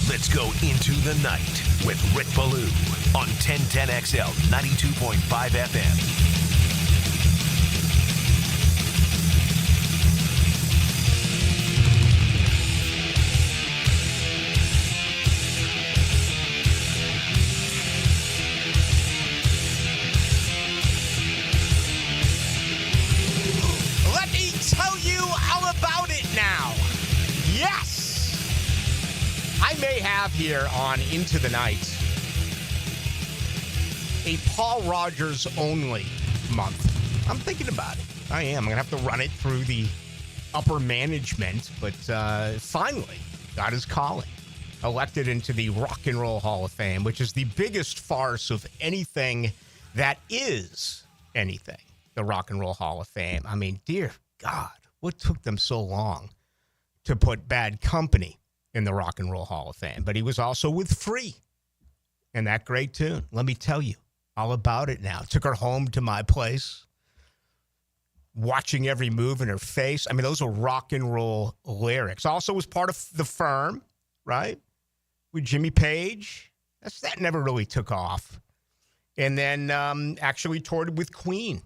Let's go into the night with Rick Ballou on 1010XL 92.5 FM. Let me tell you all about it now. Yes! I may have here on Into the Night a Paul Rogers only month. I'm thinking about it. I am. I'm going to have to run it through the upper management, but finally got his calling. Elected into the Rock and Roll Hall of Fame, which is the biggest farce of anything that is anything. The Rock and Roll Hall of Fame. I mean, dear God, what took them so long to put Bad Company in the Rock and Roll Hall of Fame? But he was also with Free and that great tune. Let me tell you all about it now. Took her home to my place, watching every move in her face. I mean, those are rock and roll lyrics. Also was part of The Firm, right? With Jimmy Page. That never really took off. And then actually toured with Queen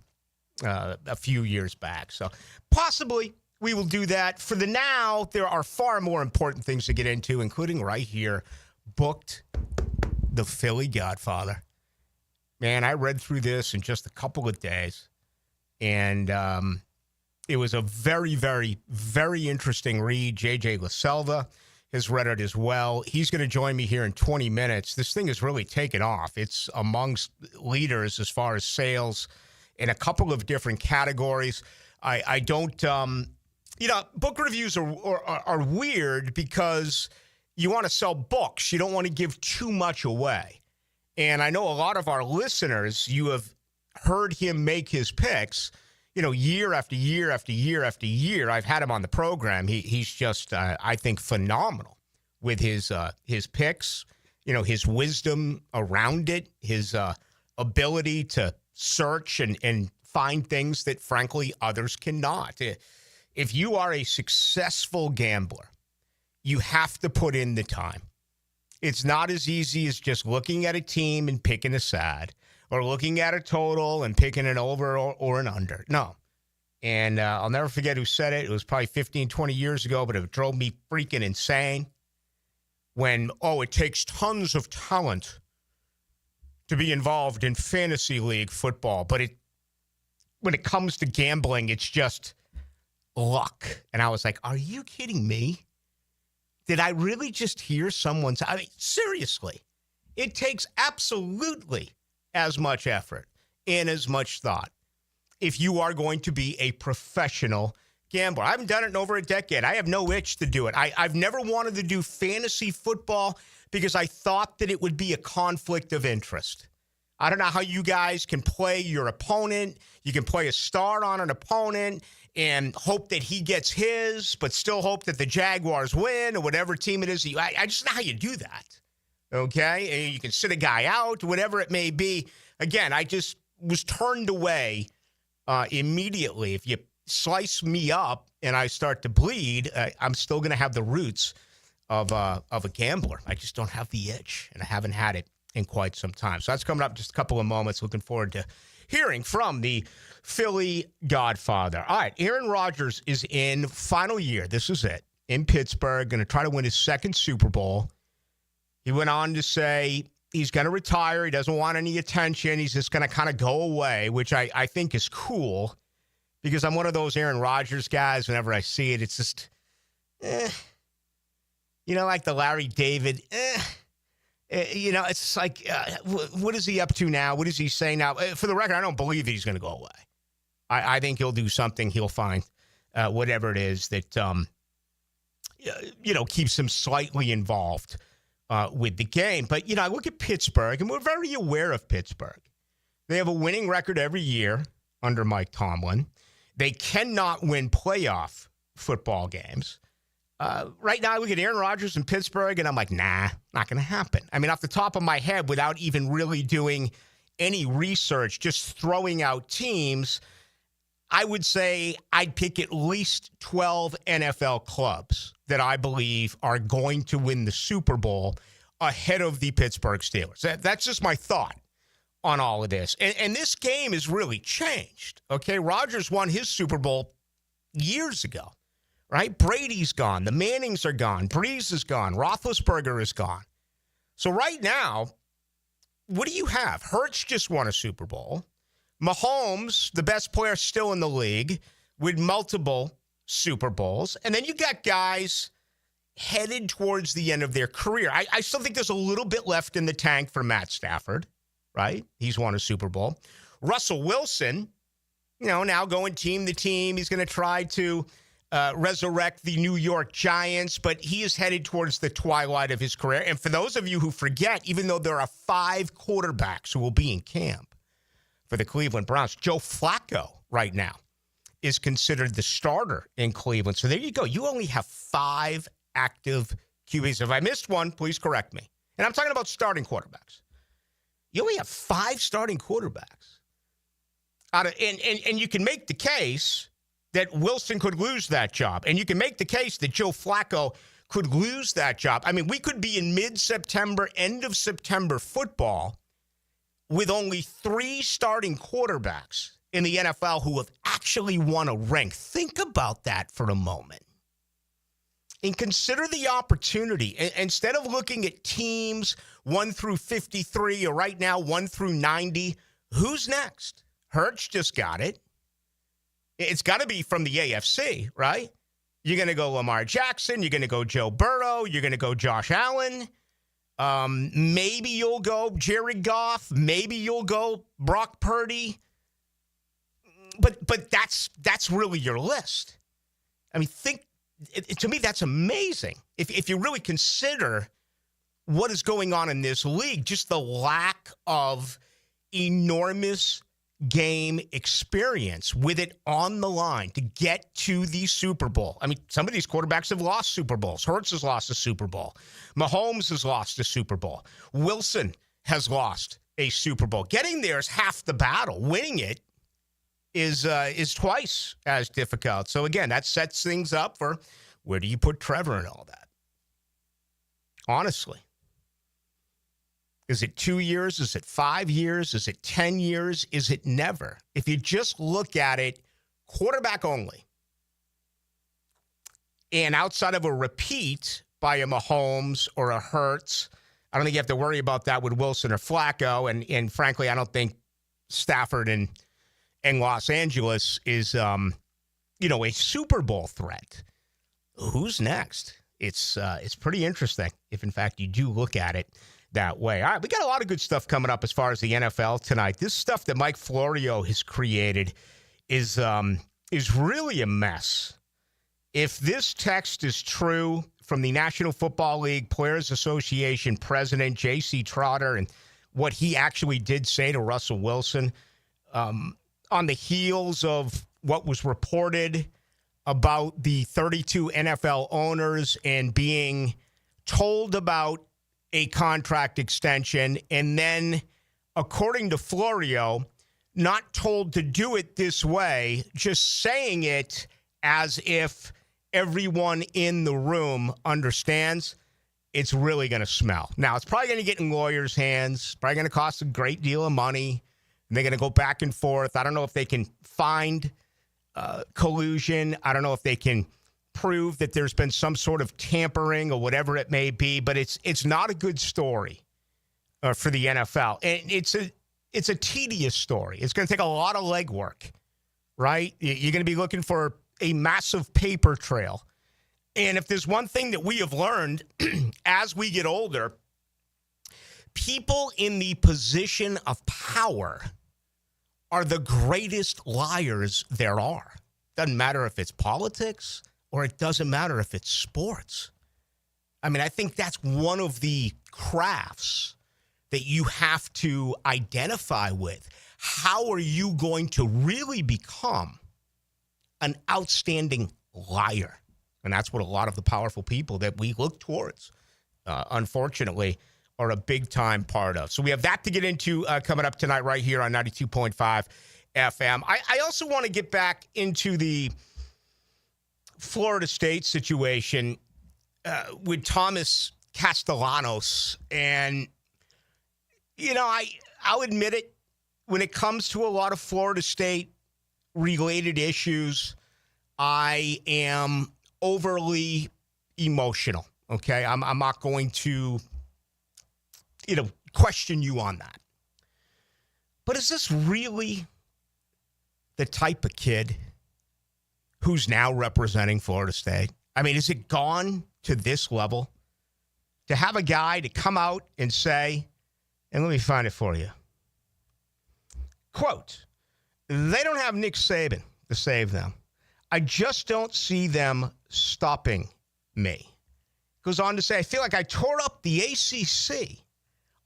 a few years back. So possibly we will do that. For the now, there are far more important things to get into, including right here, booked the Philly Godfather. Man, I read through this in just a couple of days, and it was a very, very, very interesting read. J.J. LaSelva has read it as well. He's going to join me here in 20 minutes. This thing has really taken off. It's amongst leaders as far as sales in a couple of different categories. I don't, book reviews are weird because you want to sell books. You don't want to give too much away. And I know a lot of our listeners, you have heard him make his picks, year after year after year after year. I've had him on the program. He's just, I think, phenomenal with his picks, his wisdom around it, his ability to search and find things that, frankly, others cannot. If you are a successful gambler, you have to put in the time. It's not as easy as just looking at a team and picking a side or looking at a total and picking an over or an under. No. And I'll never forget who said it. It was probably 15, 20 years ago, but it drove me freaking insane when, it takes tons of talent to be involved in fantasy league football. But when it comes to gambling, it's just luck. And I was like, are you kidding me? Did I really just hear someone's... I mean, seriously, it takes absolutely as much effort and as much thought if you are going to be a professional gambler. I haven't done it in over a decade. I have no itch to do it. I've never wanted to do fantasy football because I thought that it would be a conflict of interest. I don't know how you guys can play your opponent. You can play a star on an opponent and hope that he gets his, but still hope that the Jaguars win or whatever team it is. I just know how you do that, okay? And you can sit a guy out, whatever it may be. Again, I just was turned away immediately. If you slice me up and I start to bleed, I'm still going to have the roots of a gambler. I just don't have the itch, and I haven't had it in quite some time. So that's coming up in just a couple of moments. Looking forward to hearing from the Philly Godfather. All right, Aaron Rodgers is in final year. This is it. In Pittsburgh, going to try to win his second Super Bowl. He went on to say he's going to retire. He doesn't want any attention. He's just going to kind of go away, which I think is cool because I'm one of those Aaron Rodgers guys. Whenever I see it, it's just, like the Larry David, it's like, what is he up to now? What is he saying now? For the record, I don't believe he's going to go away. I think he'll do something. He'll find whatever it is that, keeps him slightly involved with the game. But, I look at Pittsburgh, and we're very aware of Pittsburgh. They have a winning record every year under Mike Tomlin. They cannot win playoff football games. Right now, I look at Aaron Rodgers in Pittsburgh, and I'm like, nah, not going to happen. I mean, off the top of my head, without even really doing any research, just throwing out teams, I would say I'd pick at least 12 NFL clubs that I believe are going to win the Super Bowl ahead of the Pittsburgh Steelers. That's just my thought on all of this. And this game has really changed. Okay, Rodgers won his Super Bowl years ago, right? Brady's gone. The Mannings are gone. Breeze is gone. Roethlisberger is gone. So right now, what do you have? Hurts just won a Super Bowl. Mahomes, the best player still in the league, with multiple Super Bowls. And then you got guys headed towards the end of their career. I still think there's a little bit left in the tank for Matt Stafford, right? He's won a Super Bowl. Russell Wilson, now going team to team. He's going to try to resurrect the New York Giants, but he is headed towards the twilight of his career. And for those of you who forget, even though there are 5 quarterbacks who will be in camp for the Cleveland Browns, Joe Flacco right now is considered the starter in Cleveland. So there you go. You only have 5 active QBs. If I missed one, please correct me. And I'm talking about starting quarterbacks. You only have 5 starting quarterbacks. And you can make the case that Wilson could lose that job. And you can make the case that Joe Flacco could lose that job. I mean, we could be in mid-September, end of September football with only 3 starting quarterbacks in the NFL who have actually won a ring. Think about that for a moment. And consider the opportunity. Instead of looking at teams 1 through 53 or right now 1 through 90, who's next? Hurts just got it. It's got to be from the AFC, right? You're going to go Lamar Jackson. You're going to go Joe Burrow. You're going to go Josh Allen. Maybe you'll go Jared Goff. Maybe you'll go Brock Purdy. But that's really your list. I mean, to me, that's amazing. If you really consider what is going on in this league, just the lack of enormous game experience with it on the line to get to the Super Bowl. I mean, some of these quarterbacks have lost Super Bowls. Hurts has lost a Super Bowl. Mahomes has lost a Super Bowl. Wilson has lost a Super Bowl. Getting there is half the battle. Winning it is twice as difficult. So again, that sets things up for where do you put Trevor and all that? Honestly. Is it 2 years? Is it 5 years? Is it 10 years? Is it never? If you just look at it, quarterback only, and outside of a repeat by a Mahomes or a Hurts, I don't think you have to worry about that with Wilson or Flacco. And frankly, I don't think Stafford and Los Angeles is, a Super Bowl threat. Who's next? It's pretty interesting if, in fact, you do look at it that way. All right, we got a lot of good stuff coming up as far as the NFL tonight. This stuff that Mike Florio has created is really a mess. If this text is true from the National Football League Players Association president, J.C. Trotter, and what he actually did say to Russell Wilson, on the heels of what was reported about the 32 NFL owners and being told about a contract extension, and then, according to Florio, not told to do it this way, just saying it as if everyone in the room understands, it's really going to smell. Now, it's probably going to get in lawyers' hands, probably going to cost a great deal of money, and they're going to go back and forth. I don't know if they can find collusion. I don't know if they can prove that there's been some sort of tampering or whatever it may be, but it's not a good story for the NFL. And it's a tedious story. It's going to take a lot of legwork, right? You're going to be looking for a massive paper trail. And if there's one thing that we have learned as we get older, people in the position of power are the greatest liars there are. Doesn't matter if it's politics, or it doesn't matter if it's sports. I mean, I think that's one of the crafts that you have to identify with. How are you going to really become an outstanding liar? And that's what a lot of the powerful people that we look towards, unfortunately, are a big-time part of. So we have that to get into coming up tonight right here on 92.5 FM. I also want to get back into the Florida State situation. with Thomas Castellanos. And, I'll admit it, when it comes to a lot of Florida State-related issues, I am overly emotional, okay? I'm not going to, question you on that. But is this really the type of kid who's now representing Florida State? I mean, is it gone to this level? To have a guy to come out and say, and let me find it for you. Quote, they don't have Nick Saban to save them. I just don't see them stopping me. Goes on to say, I feel like I tore up the ACC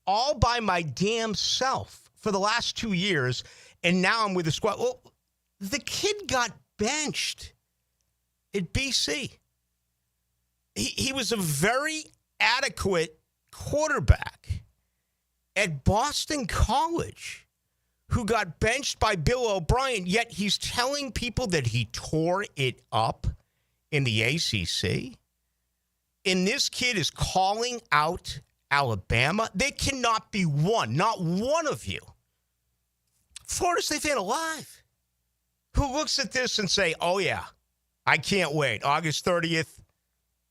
all by my damn self for the last 2 years, and now I'm with the squad. Well, the kid got benched at BC. He was a very adequate quarterback at Boston College who got benched by Bill O'Brien, yet he's telling people that he tore it up in the ACC. And this kid is calling out Alabama. There cannot be not one of you, Florida State fan alive, who looks at this and say, oh, yeah, I can't wait. August 30th,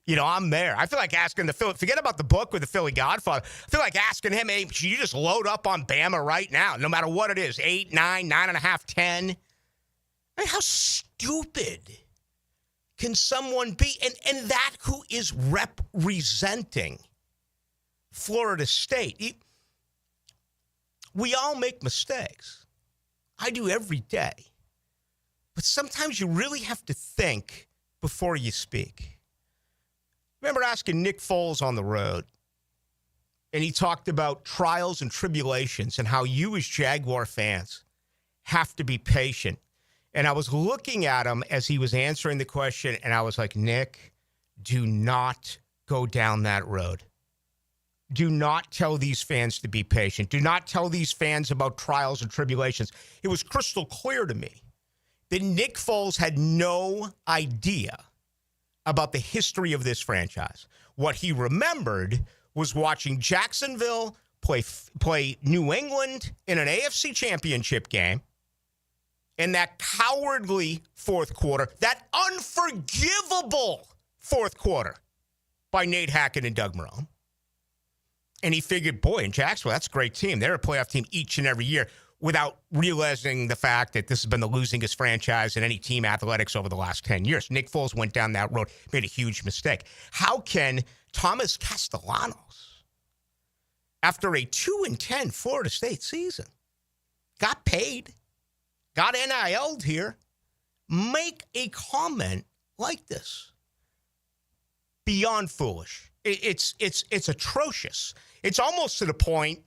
I'm there. I feel like asking forget about the book with the Philly Godfather. I feel like asking him, hey, should you just load up on Bama right now, no matter what it is, 8, 9, 9.5, 10? I mean, how stupid can someone be? And that who is representing Florida State. We all make mistakes. I do every day. But sometimes you really have to think before you speak. Remember asking Nick Foles on the road, and he talked about trials and tribulations and how you as Jaguar fans have to be patient. And I was looking at him as he was answering the question, and I was like, Nick, do not go down that road. Do not tell these fans to be patient. Do not tell these fans about trials and tribulations. It was crystal clear to me that Nick Foles had no idea about the history of this franchise. What he remembered was watching Jacksonville play New England in an AFC championship game, and that cowardly fourth quarter, that unforgivable fourth quarter by Nate Hackett and Doug Marrone. And he figured, boy, in Jacksonville, that's a great team. They're a playoff team each and every year, without realizing the fact that this has been the losingest franchise in any team athletics over the last 10 years. Nick Foles went down that road, made a huge mistake. How can Thomas Castellanos, after a 2-10 Florida State season, got paid, got NIL'd here, make a comment like this? Beyond foolish. It's atrocious. It's almost to the point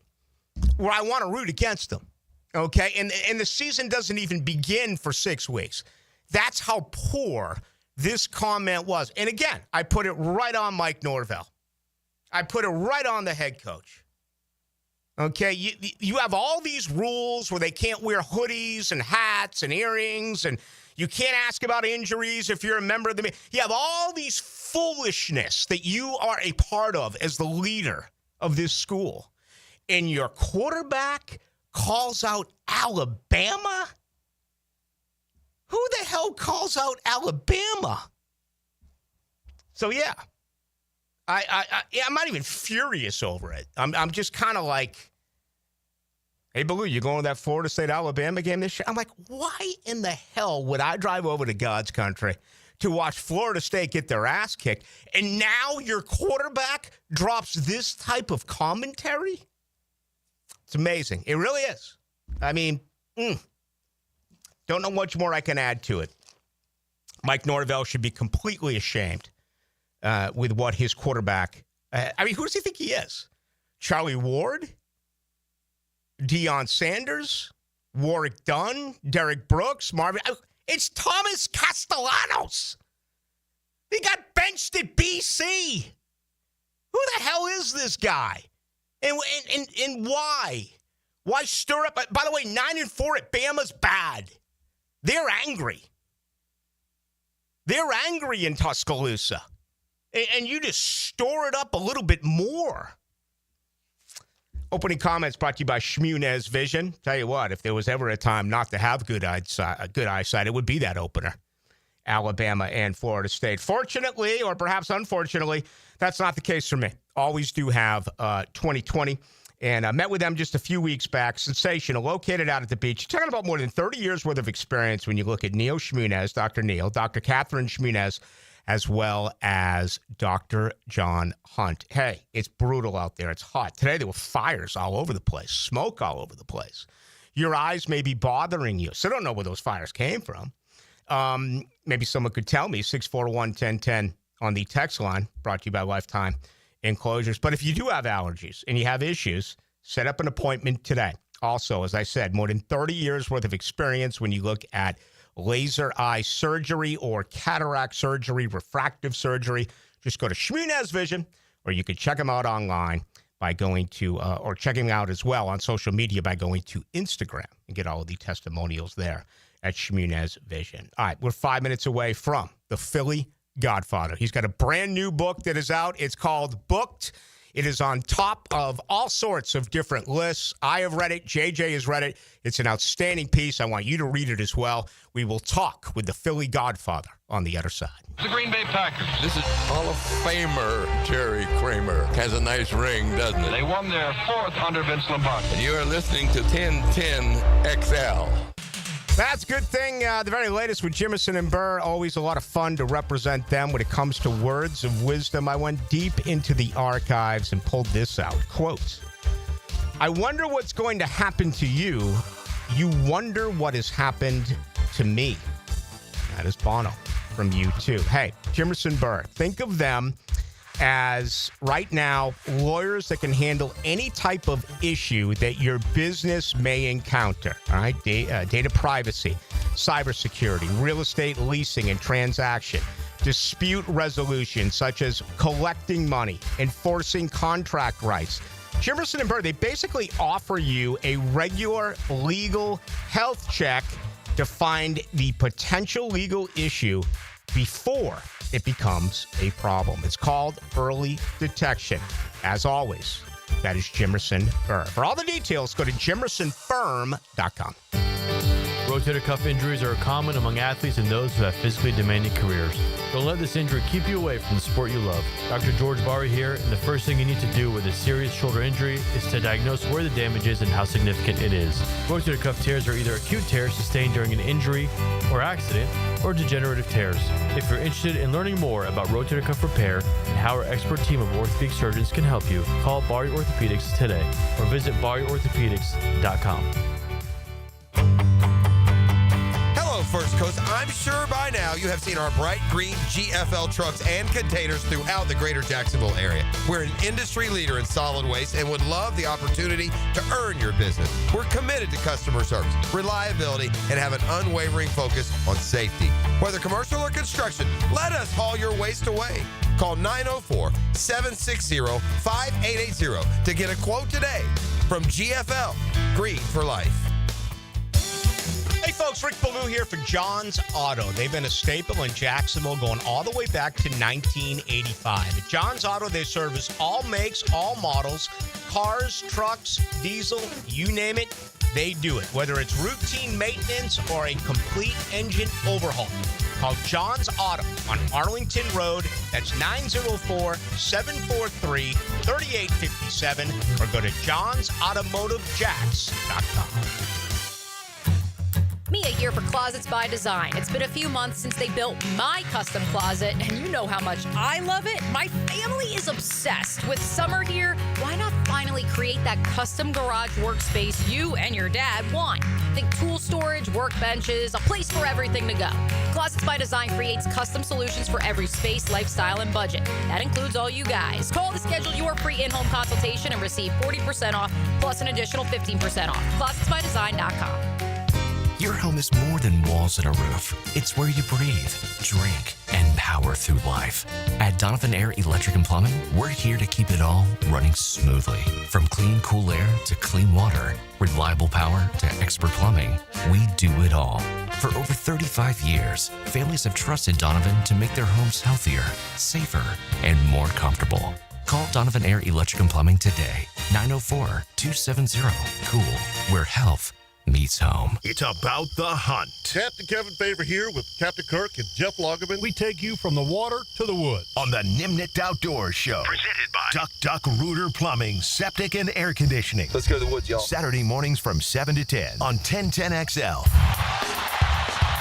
where I want to root against them. Okay, and the season doesn't even begin for 6 weeks. That's how poor this comment was. And again, I put it right on Mike Norvell. I put it right on the head coach. Okay, you have all these rules where they can't wear hoodies and hats and earrings, and you can't ask about injuries if you're a member of the... You have all these foolishness that you are a part of as the leader of this school. And your quarterback calls out Alabama? Who the hell calls out Alabama? So, yeah. I'm not even furious over it. I'm just kind of like, hey, Ballou, you going to that Florida State-Alabama game this year? I'm like, why in the hell would I drive over to God's country to watch Florida State get their ass kicked, and now your quarterback drops this type of commentary? It's amazing. It really is. I mean, don't know much more I can add to it. Mike Norvell should be completely ashamed with what his quarterback... who does he think he is? Charlie Ward? Deion Sanders? Warwick Dunn? Derek Brooks? Marvin... It's Thomas Castellanos. He got benched at BC. Who the hell is this guy? And why? Why stir up? By the way, 9-4 at Bama's bad. They're angry. They're angry in Tuscaloosa. and you just store it up a little bit more. Opening comments brought to you by Shmunez Vision. Tell you what, if there was ever a time not to have good eyesight, it would be that opener. Alabama and Florida State. Fortunately, or perhaps unfortunately, that's not the case for me. Always do have 20/20. And I met with them just a few weeks back. Sensational, located out at the beach. You're talking about more than 30 years worth of experience when you look at Neil Shmunez, Dr. Neil, Dr. Catherine Shmunez, as well as Dr. John Hunt. Hey, it's brutal out there. It's hot. Today there were fires all over the place, smoke all over the place. Your eyes may be bothering you. So I don't know where those fires came from. Maybe someone could tell me. 641-1010 on the text line, brought to you by Lifetime Enclosures. But if you do have allergies and you have issues, set up an appointment today. Also, as I said, more than 30 years worth of experience when you look at laser eye surgery or cataract surgery, refractive surgery. Just go to Shmunez Vision, or you can check them out online by going to, or check them out as well on social media by going to Instagram and get all of the testimonials there at Shmunez Vision. All right, we're 5 minutes away from the Philly Godfather. He's got a brand new book that is out. It's called Booked. It is on top of all sorts of different lists. I have read it. JJ has read it. It's an outstanding piece. I want you to read it as well. We will talk with the Philly Godfather on the other side. The Green Bay Packers. This is Hall of Famer Jerry Kramer. Has a nice ring, doesn't it? They won their fourth under Vince Lombardi. And you are listening to 1010 XL. That's a good thing. The very latest with Jimison and Burr. Always a lot of fun to represent them when it comes to words of wisdom. I went deep into the archives and pulled this out. Quote, I wonder what's going to happen to you. You wonder what has happened to me. That is Bono from U2. Hey, Jimison Burr. Think of them as right now lawyers that can handle any type of issue that your business may encounter. All right, data privacy, cybersecurity, real estate leasing and transaction, dispute resolution such as collecting money, enforcing contract rights. Jimison and Burr, they basically offer you a regular legal health check to find the potential legal issue before it becomes a problem. It's called early detection. As always, that is Jimison Burr. For all the details, go to jimersonfirm.com. Rotator cuff injuries are common among athletes and those who have physically demanding careers. Don't let this injury keep you away from the sport you love. Dr. George Barry here, and the first thing you need to do with a serious shoulder injury is to diagnose where the damage is and how significant it is. Rotator cuff tears are either acute tears sustained during an injury or accident, or degenerative tears. If you're interested in learning more about rotator cuff repair and how our expert team of orthopedic surgeons can help you, call Barry Orthopedics today or visit barryorthopedics.com. First Coast, I'm sure by now you have seen our bright green GFL trucks and containers throughout the greater Jacksonville area. We're an industry leader in solid waste and would love the opportunity to earn your business. We're committed to customer service, reliability, and have an unwavering focus on safety. Whether commercial or construction, let us haul your waste away. Call 904-760-5880 to get a quote today from GFL, Green for Life. Hey folks, Rick Ballou here for John's Auto. They've been a staple in Jacksonville going all the way back to 1985. At John's Auto, they service all makes, all models, cars, trucks, diesel, you name it, they do it. Whether it's routine maintenance or a complete engine overhaul. Call John's Auto on Arlington Road. That's 904-743-3857 or go to johnsautomotivejacks.com. Mia here for Closets by Design. It's been a few months since they built my custom closet, and you know how much I love it. My family is obsessed. With summer here, why not finally create that custom garage workspace you and your dad want? Think tool storage, workbenches, a place for everything to go. Closets by Design creates custom solutions for every space, lifestyle, and budget. That includes all you guys. Call to schedule your free in-home consultation and receive 40% off plus an additional 15% off. ClosetsByDesign.com. Your home is more than walls and a roof. It's where you breathe, drink, and power through life. At Donovan Air Electric and Plumbing, we're here to keep it all running smoothly. From clean, cool air to clean water, reliable power to expert plumbing, we do it all. For over 35 years, families have trusted Donovan to make their homes healthier, safer, and more comfortable. Call Donovan Air Electric and Plumbing today. 904-270-COOL, where health meets home. It's about the hunt. Captain Kevin Favor here with Captain Kirk and Jeff Lagerman. We take you from the water to the woods. On the Nimnicht Outdoors Show. Presented by Duck Rooter Plumbing, Septic, and Air Conditioning. Let's go to the woods, y'all. Saturday mornings from 7 to 10 on 1010XL.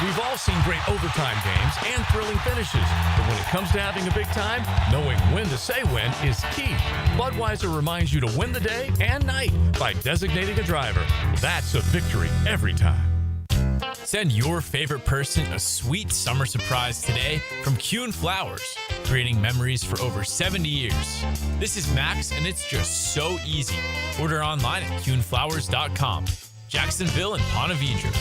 We've all seen great overtime games and thrilling finishes, but when it comes to having a big time, knowing when to say when is key. Budweiser reminds you to win the day and night by designating a driver. That's a victory every time. Send your favorite person a sweet summer surprise today from Kuhn Flowers, creating memories for over 70 years. This is Max, and it's just so easy. Order online at kuhnflowers.com. Jacksonville and Ponte Vedra.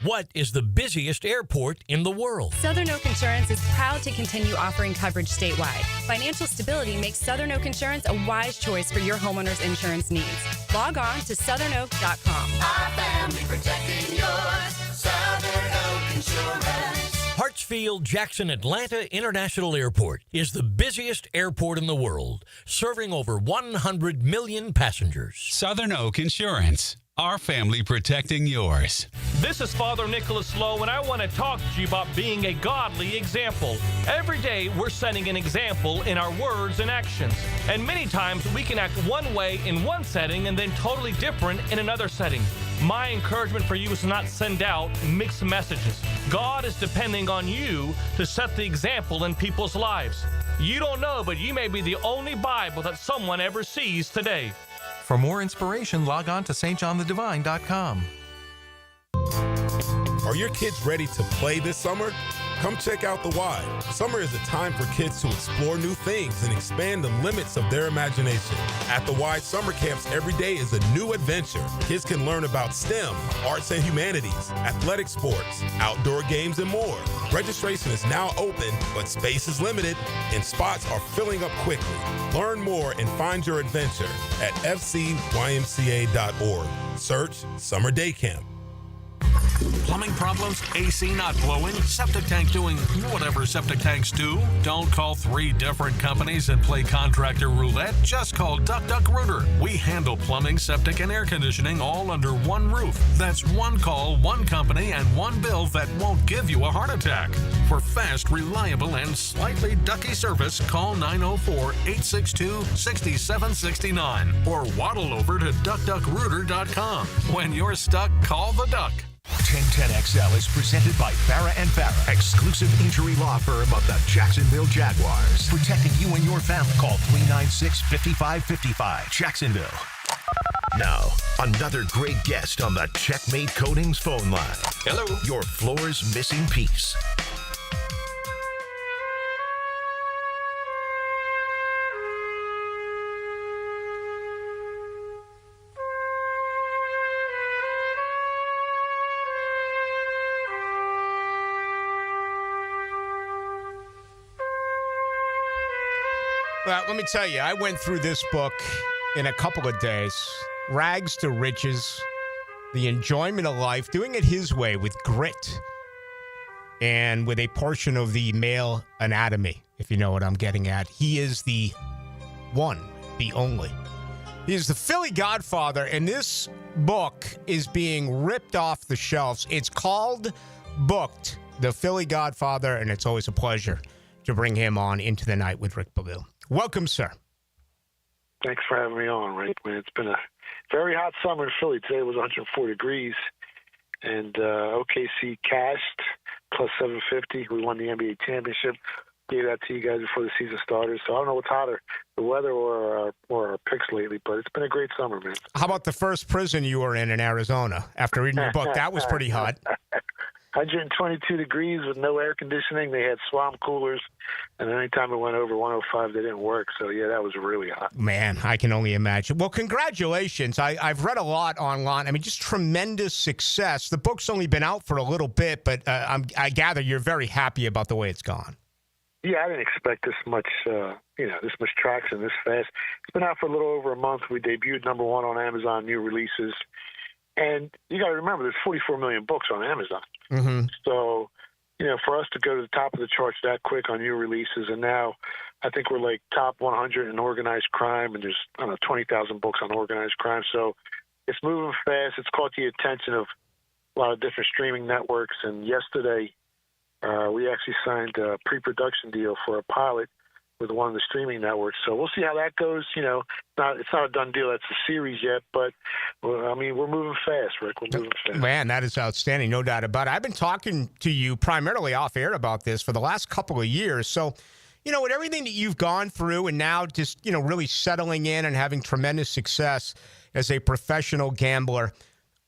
What is the busiest airport in the world? Southern Oak Insurance is proud to continue offering coverage statewide. Financial stability makes Southern Oak Insurance a wise choice for your homeowner's insurance needs. Log on to southernoak.com. Our family protecting yours. Southern Oak Insurance. Hartsfield Jackson Atlanta International Airport is the busiest airport in the world, serving over 100 million passengers. Southern Oak Insurance. Our family protecting yours. This is Father Nicholas Lowe, and I want to talk to you about being a godly example. Every day, we're setting an example in our words and actions. And many times, we can act one way in one setting and then totally different in another setting. My encouragement for you is to not send out mixed messages. God is depending on you to set the example in people's lives. You don't know, but you may be the only Bible that someone ever sees today. For more inspiration, log on to stjohnthedivine.com. Are your kids ready to play this summer? Come check out The Y. Summer is a time for kids to explore new things and expand the limits of their imagination. At The Y summer camps, every day is a new adventure. Kids can learn about STEM, arts and humanities, athletic sports, outdoor games, and more. Registration is now open, but space is limited, and spots are filling up quickly. Learn more and find your adventure at fcymca.org. Search Summer Day Camp. Plumbing problems, AC not blowing, septic tank doing whatever septic tanks do? Don't call 3 different companies and play contractor roulette. Just call Duck Rooter. We handle plumbing, septic, and air conditioning all under one roof. That's one call, one company, and one bill that won't give you a heart attack. For fast, reliable, and slightly ducky service, call 904-862-6769 or waddle over to duckrooter.com. When you're stuck, call the Duck. 1010XL is presented by Farah & Farah, exclusive injury law firm of the Jacksonville Jaguars. Protecting you and your family. Call 396-5555. Jacksonville. Now, another great guest on the Checkmate Coatings phone line. Hello. Your floor's missing piece. Well, let me tell you, I went through this book in a couple of days. Rags to Riches, the enjoyment of life, doing it his way with grit and with a portion of the male anatomy, if you know what I'm getting at. He is the one, the only. He is the Philly Godfather, and this book is being ripped off the shelves. It's called Booked, the Philly Godfather, and it's always a pleasure to bring him on into the night with Rick Ballou. Welcome, sir. Thanks for having me on, Rick. Man, it's been a very hot summer in Philly. Today was 104 degrees, and OKC cashed plus 750. We won the NBA championship. Gave that to you guys before the season started. So I don't know what's hotter, the weather or our picks lately, but it's been a great summer, man. How about the first prison you were in Arizona after reading your book? That was pretty hot. 122 degrees with no air conditioning. They had swamp coolers, and anytime it went over 105, they didn't work. So, yeah, that was really hot. Man, I can only imagine. Well, congratulations. I've read a lot online. I mean, just tremendous success. The book's only been out for a little bit, but I gather you're very happy about the way it's gone. Yeah, I didn't expect this much, this much traction this fast. It's been out for a little over a month. We debuted #1 on Amazon, new releases. And you got to remember, there's 44 million books on Amazon. Mm-hmm. So, for us to go to the top of the charts that quick on new releases, and now I think we're like top 100 in organized crime, and there's, 20,000 books on organized crime. So it's moving fast. It's caught the attention of a lot of different streaming networks. And yesterday, we actually signed a pre-production deal for a pilot with one of the streaming networks. So we'll see how that goes. It's not a done deal. That's a series yet, but we're moving fast, Rick. We're moving fast. Man, that is outstanding. No doubt about it. I've been talking to you primarily off air about this for the last couple of years. So, with everything that you've gone through and now just, really settling in and having tremendous success as a professional gambler,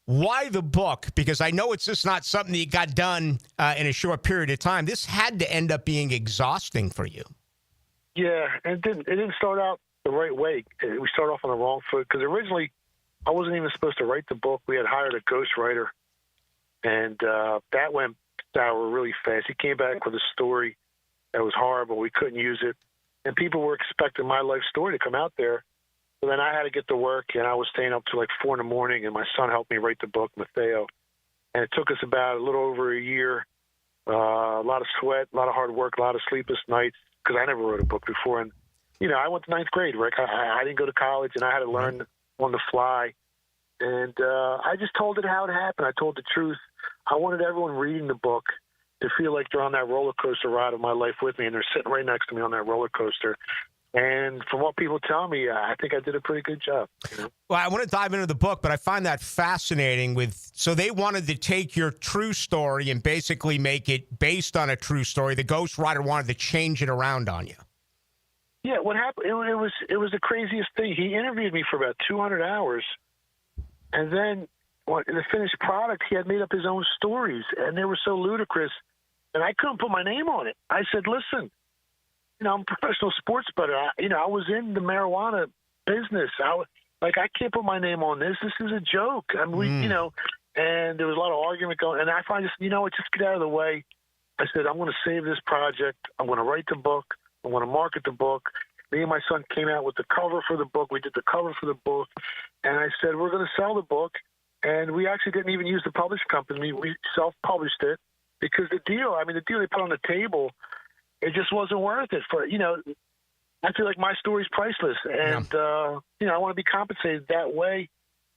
why the book? Because I know it's just not something that you got done in a short period of time. This had to end up being exhausting for you. Yeah, and it didn't start out the right way. We started off on the wrong foot because originally I wasn't even supposed to write the book. We had hired a ghostwriter, and that went sour really fast. He came back with a story that was horrible. We couldn't use it, and people were expecting my life story to come out there. So then I had to get to work, and I was staying up till like 4 a.m, and my son helped me write the book, Mateo. And it took us about a little over a year, a lot of sweat, a lot of hard work, a lot of sleepless nights, because I never wrote a book before. And, I went to 9th grade, Rick. I didn't go to college, and I had to learn on the fly. And I just told it how it happened. I told the truth. I wanted everyone reading the book to feel like they're on that roller coaster ride of my life with me, and they're sitting right next to me on that roller coaster. And from what people tell me, I think I did a pretty good job. Well, I want to dive into the book, but I find that fascinating. So they wanted to take your true story and basically make it based on a true story. The ghostwriter wanted to change it around on you. Yeah, what happened? It was the craziest thing. He interviewed me for about 200 hours, and then in the finished product, he had made up his own stories, and they were so ludicrous, and I couldn't put my name on it. I said, "Listen, I'm a professional sports bettor. I was in the marijuana business. I can't put my name on this. This is a joke." I mean, and there was a lot of argument going. And I finally just, just get out of the way. I said, I'm going to save this project. I'm going to write the book. I'm going to market the book. Me and my son came out with the cover for the book. We did the cover for the book. And I said, we're going to sell the book. And we actually didn't even use the publishing company. We self-published it because the deal they put on the table, it just wasn't worth it. I feel like my story's priceless, and I want to be compensated that way.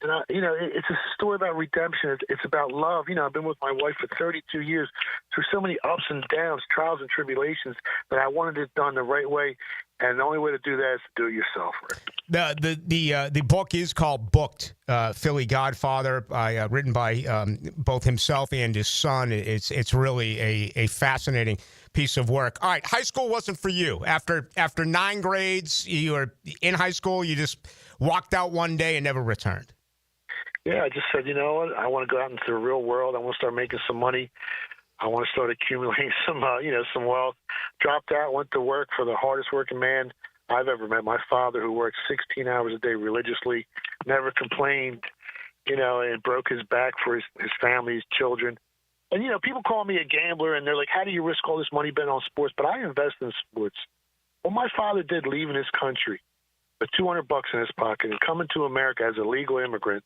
And it's a story about redemption. It's about love. I've been with my wife for 32 years through so many ups and downs, trials and tribulations, that I wanted it done the right way. And the only way to do that is to do it yourself, Rick. The book is called Booked, Philly Godfather, written by both himself and his son. It's really a fascinating piece of work. All right, high school wasn't for you. After 9 grades, you were in high school. You just walked out one day and never returned. Yeah, I just said, you know what? I want to go out into the real world. I want to start making some money. I want to start accumulating some wealth. Dropped out, went to work for the hardest working man I've ever met. My father, who worked 16 hours a day religiously, never complained, and broke his back for his family, his children. And, people call me a gambler, and they're like, how do you risk all this money betting on sports? But I invest in sports. What my father did leaving his country with $200 in his pocket and coming to America as a legal immigrant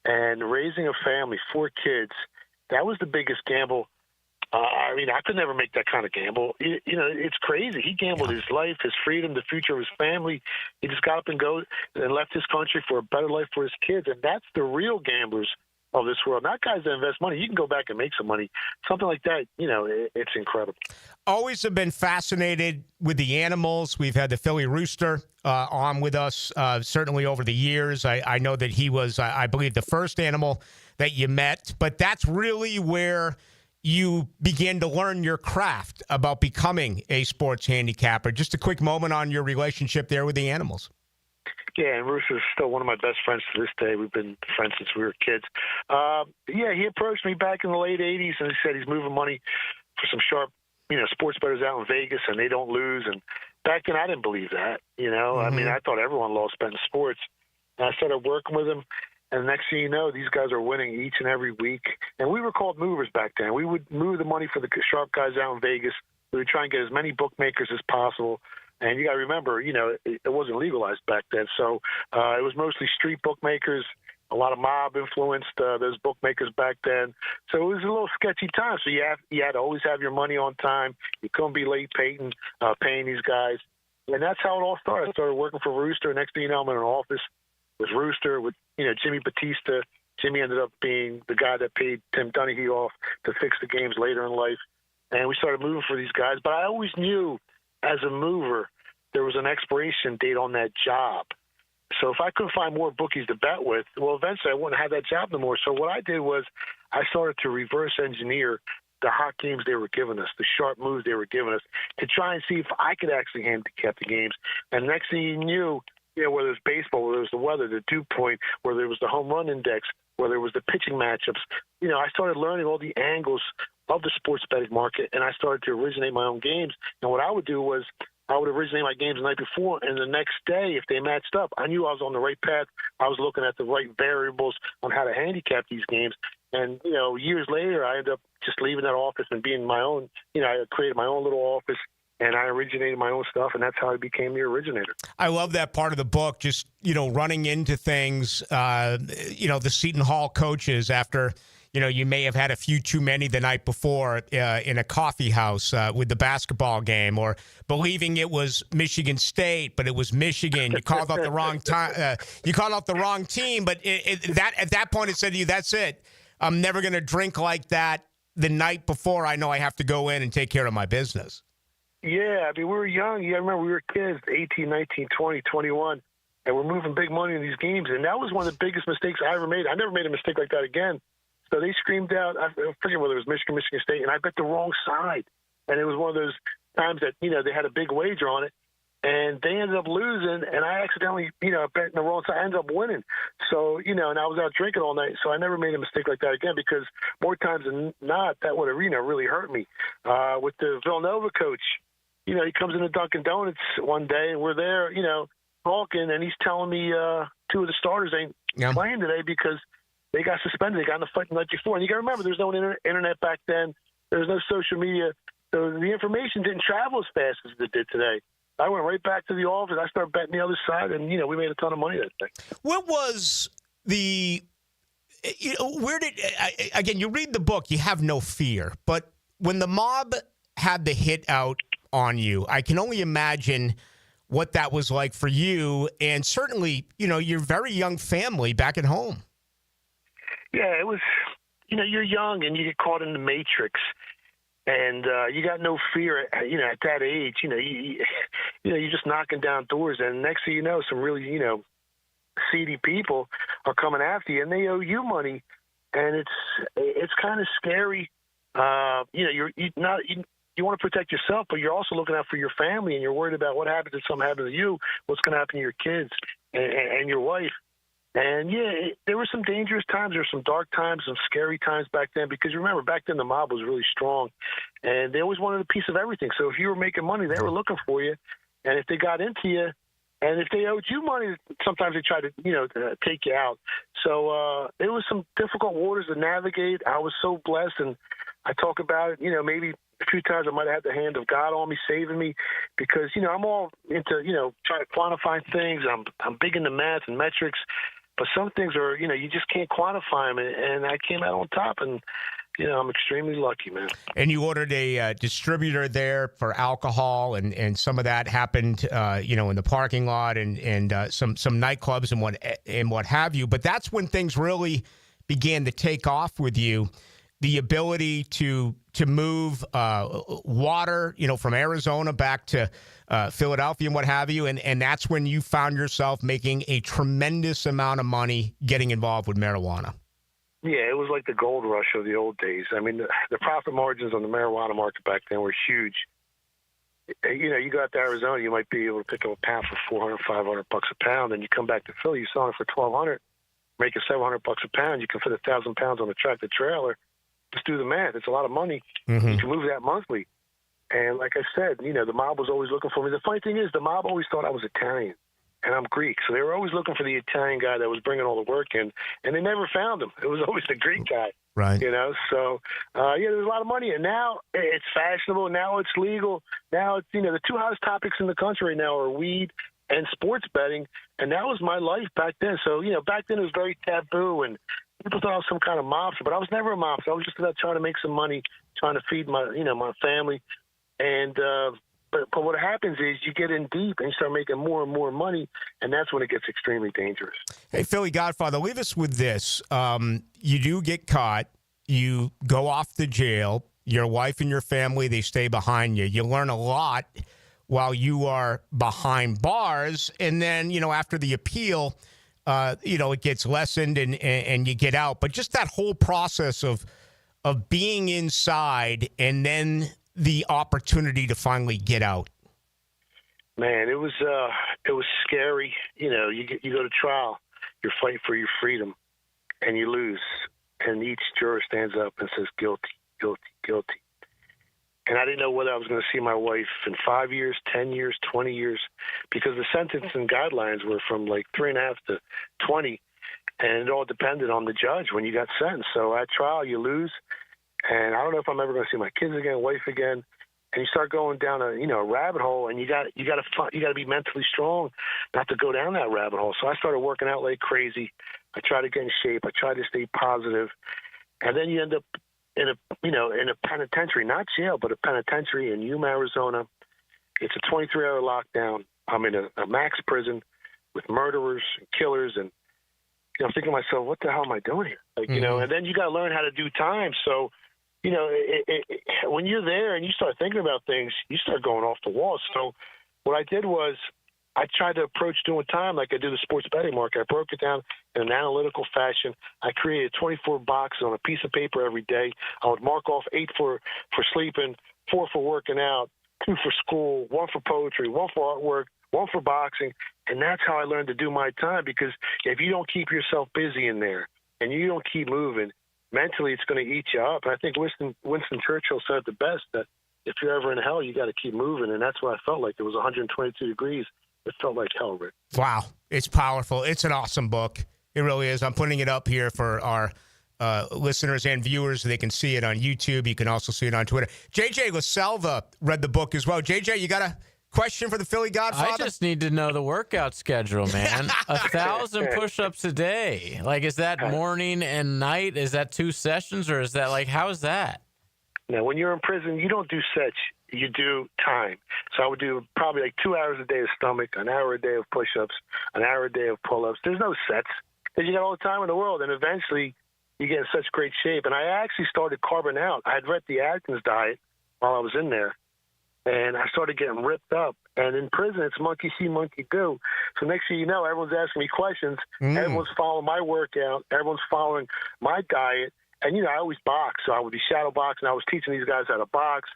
and raising a family, 4 kids, that was the biggest gamble. I could never make that kind of gamble. It's crazy. He gambled his life, his freedom, the future of his family. He just got up and left his country for a better life for his kids. And that's the real gamblers of this world, not guys that invest money. You can go back and make some money. Something like that, it's incredible. Always have been fascinated with the animals. We've had the Philly Rooster on with us, certainly over the years. I know that he was, I believe, the first animal that you met, but that's really where you began to learn your craft about becoming a sports handicapper. Just a quick moment on your relationship there with the animals. Yeah, and Rooster's still one of my best friends to this day. We've been friends since we were kids. Yeah, he approached me back in the late 80s, and he said he's moving money for some sharp, sports bettors out in Vegas, and they don't lose. And back then, I didn't believe that, I mean, I thought everyone lost betting sports. And I started working with him, and the next thing you know, these guys are winning each and every week. And we were called movers back then. We would move the money for the sharp guys out in Vegas. We would try and get as many bookmakers as possible. And you got to remember, it wasn't legalized back then. So it was mostly street bookmakers. A lot of mob influenced those bookmakers back then. So it was a little sketchy time. So you had to always have your money on time. You couldn't be late paying these guys. And that's how it all started. I started working for Rooster. Next thing you know, I'm in an office with Rooster, with Jimmy Batista. Jimmy ended up being the guy that paid Tim Donahue off to fix the games later in life. And we started moving for these guys. But I always knew as a mover there was an expiration date on that job. So if I couldn't find more bookies to bet with, well, eventually I wouldn't have that job no more. So what I did was I started to reverse engineer the hot games they were giving us, the sharp moves they were giving us, to try and see if I could actually handicap the games. And next thing you knew, whether it was baseball, whether it was the weather, the dew point, whether it was the home run index, whether it was the pitching matchups, I started learning all the angles of the sports betting market, and I started to originate my own games. And what I would do was I would originate my games the night before, and the next day, if they matched up, I knew I was on the right path. I was looking at the right variables on how to handicap these games. And, years later, I ended up just leaving that office and being my own, I created my own little office, and I originated my own stuff, and that's how I became the originator. I love that part of the book, just, running into things, the Seton Hall coaches after – you may have had a few too many the night before in a coffee house with the basketball game, or believing it was Michigan State, but it was Michigan. You called out the wrong time. You called out the wrong team, but at that point it said to you, "That's it. I'm never going to drink like that the night before. I know I have to go in and take care of my business." Yeah, I mean, we were young. Yeah, I remember we were kids, 18, 19, 20, 21, and we're moving big money in these games. And that was one of the biggest mistakes I ever made. I never made a mistake like that again. So they screamed out, I forget whether it was Michigan State, and I bet the wrong side. And it was one of those times that, they had a big wager on it, and they ended up losing, and I accidentally, bet the wrong side. I ended up winning. So, and I was out drinking all night, so I never made a mistake like that again, because more times than not, that would have, really hurt me. With the Villanova coach, he comes into Dunkin' Donuts one day, and we're there, talking, and he's telling me two of the starters ain't playing today because they got suspended. They got in a fight the night before. And you got to remember, there's no internet back then. There was no social media. So the information didn't travel as fast as it did today. I went right back to the office. I started betting the other side, and, we made a ton of money that day. What was where did, again, you read the book, you have no fear. But when the mob had the hit out on you, I can only imagine what that was like for you, and certainly, your very young family back at home. Yeah, it was, you're young and you get caught in the matrix, and you got no fear, at that age, you're just knocking down doors, and next thing you know, some really, seedy people are coming after you, and they owe you money, and it's kind of scary. You want to protect yourself, but you're also looking out for your family, and you're worried about what happens if something happens to you, what's going to happen to your kids and your wife. And, there were some dangerous times. There were some dark times, some scary times back then, because remember, back then the mob was really strong, and they always wanted a piece of everything. So if you were making money, they were looking for you. And if they got into you, and if they owed you money, sometimes they tried to, take you out. So it was some difficult waters to navigate. I was so blessed, and I talk about it, maybe a few times I might have had the hand of God on me, saving me, because, I'm all into, trying to quantify things. I'm big into math and metrics. But some things are, you just can't quantify them, and I came out on top, and, I'm extremely lucky, man. And you ordered a distributor there for alcohol, and some of that happened, in the parking lot and some nightclubs and what have you. But that's when things really began to take off with you. The ability to move water, from Arizona back to Philadelphia and what have you, and that's when you found yourself making a tremendous amount of money getting involved with marijuana. Yeah, it was like the gold rush of the old days. I mean, the profit margins on the marijuana market back then were huge. you go out to Arizona, you might be able to pick up a pound for $400, $500 a pound. Then you come back to Philly, you sell it for $1,200, make it $700 a pound. You can fit 1,000 pounds on a tractor trailer. Just do the math. It's a lot of money. Mm-hmm. You can move that monthly. And like I said, the mob was always looking for me. The funny thing is, the mob always thought I was Italian, and I'm Greek. So they were always looking for the Italian guy that was bringing all the work in, and they never found him. It was always the Greek guy. Right. So, there's a lot of money. And now it's fashionable. Now it's legal. Now it's, the two hottest topics in the country right now are weed and sports betting. And that was my life back then. So, back then it was very taboo, and people thought I was some kind of mobster, but I was never a mobster. I was just about trying to make some money, trying to feed my family. And, but what happens is you get in deep and you start making more and more money, and that's when it gets extremely dangerous. Hey, Philly Godfather, leave us with this. You do get caught. You go off to jail. Your wife and your family, they stay behind you. You learn a lot while you are behind bars. And then, after the appeal, it gets lessened and you get out. But just that whole process of being inside and then the opportunity to finally get out. Man, it was scary. You go to trial, you're fighting for your freedom, and you lose. And each juror stands up and says, guilty, guilty, guilty. And I didn't know whether I was going to see my wife in 5 years, 10 years, 20 years, because the sentencing guidelines were from like 3.5 to 20, and it all depended on the judge when you got sentenced. So at trial, you lose, and I don't know if I'm ever going to see my kids again, wife again. And you start going down a rabbit hole, and you got to be mentally strong not to go down that rabbit hole. So I started working out like crazy. I tried to get in shape. I tried to stay positive, and then you end up in a penitentiary, not jail, but a penitentiary in Yuma, Arizona. It's a 23-hour lockdown. I'm in a max prison with murderers and killers, and I'm thinking to myself, what the hell am I doing here? And then you got to learn how to do time. So, when you're there and you start thinking about things, you start going off the wall. So what I did was I tried to approach doing time like I do the sports betting market. I broke it down in an analytical fashion. I created 24 boxes on a piece of paper every day. I would mark off 8 for sleeping, 4 for working out, 2 for school, 1 for poetry, 1 for artwork, 1 for boxing. And that's how I learned to do my time, because if you don't keep yourself busy in there and you don't keep moving, mentally it's going to eat you up. And I think Winston Churchill said it the best, that if you're ever in hell, you got to keep moving. And that's what I felt like. It was 122 degrees. It felt like hell, Rick. Wow. It's powerful. It's an awesome book. It really is. I'm putting it up here for our listeners and viewers so they can see it on YouTube. You can also see it on Twitter. JJ LaSalva read the book as well. JJ, you got a question for the Philly Godfather? I just need to know the workout schedule, man. 1,000 push-ups a day. Like, is that morning and night? Is that 2 sessions, or is that how is that? Now, when you're in prison, you don't do sets. You do time. So I would do probably 2 hours a day of stomach, an hour a day of push-ups, an hour a day of pull-ups. There's no sets because you got all the time in the world, and eventually you get in such great shape. And I actually started carving out. I had read the Atkins diet while I was in there, and I started getting ripped up. And in prison, it's monkey see, monkey do. So next thing you know, everyone's asking me questions. Everyone's following my workout. Everyone's following my diet. And, I always box. So I would be shadow boxing. I was teaching these guys how to box.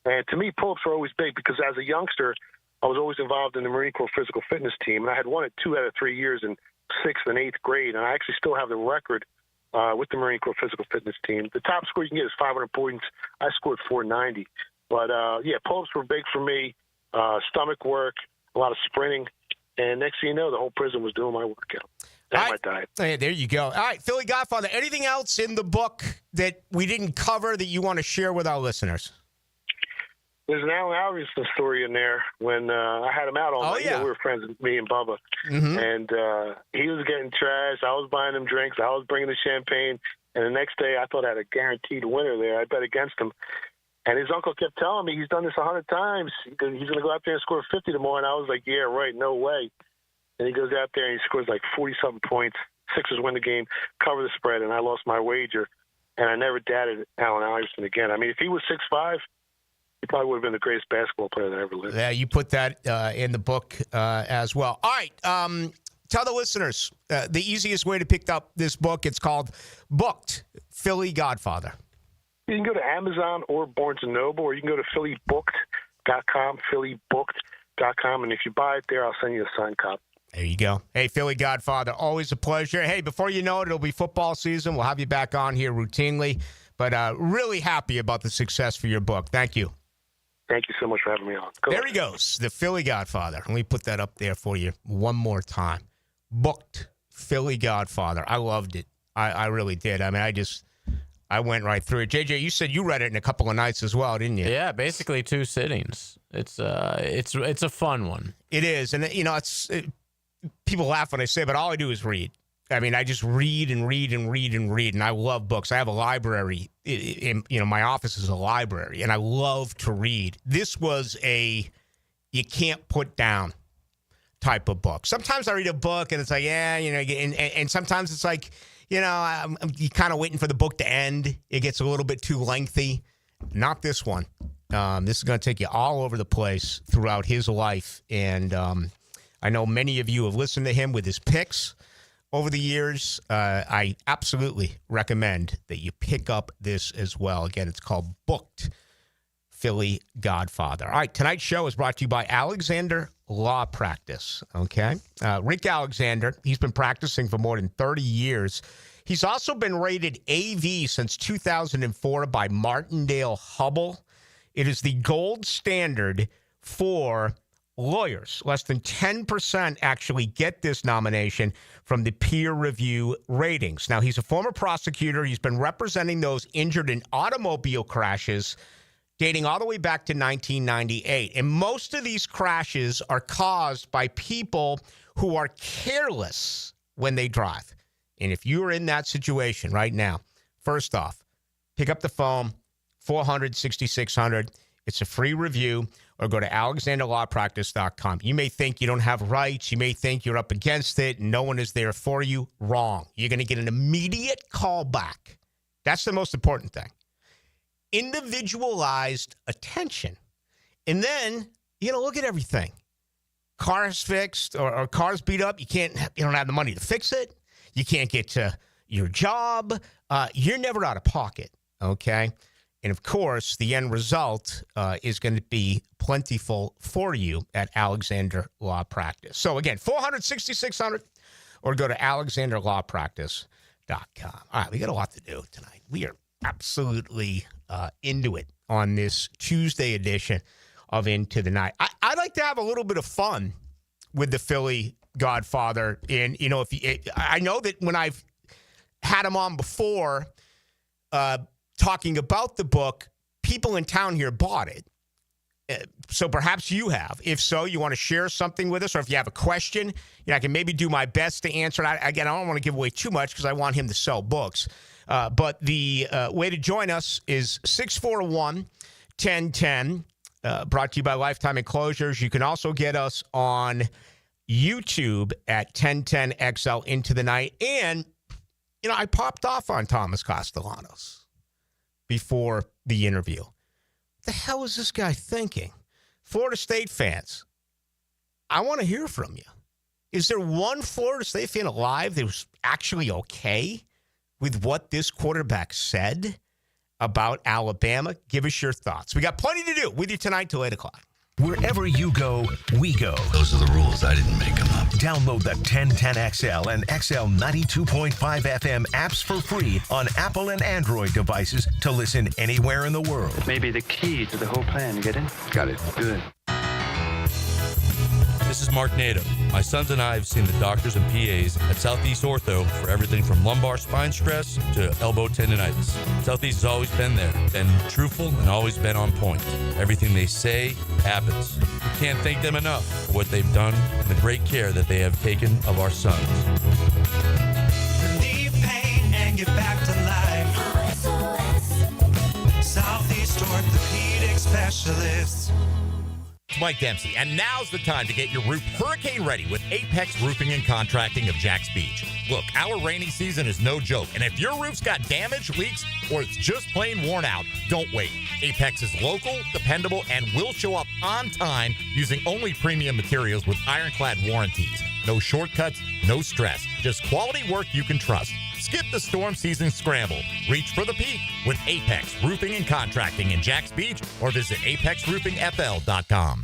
And to me, pull-ups were always big because as a youngster, I was always involved in the Marine Corps physical fitness team. And I had won it 2 out of 3 years in 6th and 8th grade. And I actually still have the record with the Marine Corps physical fitness team. The top score you can get is 500 points. I scored 490. But, pull-ups were big for me. Stomach work, a lot of sprinting. And next thing you know, the whole prison was doing my workout. And my diet. Hey, there you go. All right, Philly Godfather, anything else in the book that we didn't cover that you want to share with our listeners? There's an Allen Iverson story in there when I had him out all night. Yeah. We were friends, me and Bubba. Mm-hmm. And he was getting trashed. I was buying him drinks. I was bringing the champagne. And the next day, I thought I had a guaranteed winner there. I bet against him. And his uncle kept telling me he's done this 100 times. He's going to go out there and score 50 tomorrow. And I was like, yeah, right, no way. And he goes out there and he scores 40-something points. Sixers win the game, cover the spread, and I lost my wager. And I never doubted Allen Iverson again. I mean, if he was 6'5", he probably would have been the greatest basketball player that ever lived. Yeah, you put that in the book as well. All right, tell the listeners the easiest way to pick up this book. It's called Booked, Philly Godfather. You can go to Amazon or Barnes & Noble, or you can go to phillybooked.com, phillybooked.com, and if you buy it there, I'll send you a signed copy. There you go. Hey, Philly Godfather, always a pleasure. Hey, before you know it, it'll be football season. We'll have you back on here routinely, but really happy about the success for your book. Thank you. Thank you so much for having me on. There he goes, the Philly Godfather. Let me put that up there for you one more time. Booked, Philly Godfather. I loved it. I really did. I mean, I went right through it. JJ, you said you read it in a couple of nights as well, didn't you? Yeah, basically 2 sittings. It's a fun one. It is, and people laugh when I say it, but all I do is read. I mean, I just read and read and read and read, and I love books. I have a library. My office is a library, and I love to read. This was a you can't put down type of book. Sometimes I read a book, and it's like, and sometimes it's like, you're kind of waiting for the book to end. It gets a little bit too lengthy. Not this one. This is going to take you all over the place throughout his life, and I know many of you have listened to him with his picks over the years. I absolutely recommend that you pick up this as well. Again, it's called Booked, Philly Godfather. All right, tonight's show is brought to you by Alexander Law Practice, okay? Rick Alexander, he's been practicing for more than 30 years. He's also been rated AV since 2004 by Martindale-Hubbell. It is the gold standard for lawyers. Less than 10% actually get this nomination from the peer review ratings. Now, he's a former prosecutor. He's been representing those injured in automobile crashes dating all the way back to 1998. And most of these crashes are caused by people who are careless when they drive. And if you're in that situation right now, first off, pick up the phone, 400-6600. It's a free review, or go to alexanderlawpractice.com. You may think you don't have rights. You may think you're up against it and no one is there for you. Wrong. You're going to get an immediate call back. That's the most important thing. Individualized attention. And then, look at everything. Cars fixed or cars beat up. You don't have the money to fix it. You can't get to your job. You're never out of pocket. Okay. And of course, the end result is going to be plentiful for you at Alexander Law Practice. So again, 400-6600, or go to alexanderlawpractice.com. All right, we got a lot to do tonight. We are absolutely into it on this Tuesday edition of Into the Night. I like to have a little bit of fun with the Philly Godfather. And, I know that when I've had him on before, talking about the book, people in town here bought it. So perhaps you have. If so, you want to share something with us, or if you have a question, I can maybe do my best to answer it. Again, I don't want to give away too much because I want him to sell books. But the way to join us is 641-1010, brought to you by Lifetime Enclosures. You can also get us on YouTube at 1010XL Into the Night. And, I popped off on Thomas Castellanos before the interview. What the hell is this guy thinking? Florida State fans, I want to hear from you. Is there one Florida State fan alive that was actually okay with what this quarterback said about Alabama? Give us your thoughts. We got plenty to do with you tonight till 8 o'clock. Wherever you go, we go. Those are the rules. I didn't make them up. Download the 1010XL and XL 92.5 FM apps for free on Apple and Android devices to listen anywhere in the world. Maybe the key to the whole plan. Get it? Got it. Good. This is Mark Nato. My sons and I have seen the doctors and PAs at Southeast Ortho for everything from lumbar spine stress to elbow tendonitis. Southeast has always been there, been truthful, and always been on point. Everything they say happens. We can't thank them enough for what they've done and the great care that they have taken of our sons. Relieve pain and get back to life. Southeast Orthopedic Specialists. It's Mike Dempsey, and now's the time to get your roof hurricane ready with Apex Roofing and Contracting of Jacks Beach. Look, our rainy season is no joke, and if your roof's got damage, leaks, or it's just plain worn out, don't wait. Apex is local, dependable, and will show up on time using only premium materials with ironclad warranties. No shortcuts, no stress. Just quality work you can trust. Skip the storm season scramble. Reach for the peak with Apex Roofing and Contracting in Jacks Beach or visit apexroofingfl.com.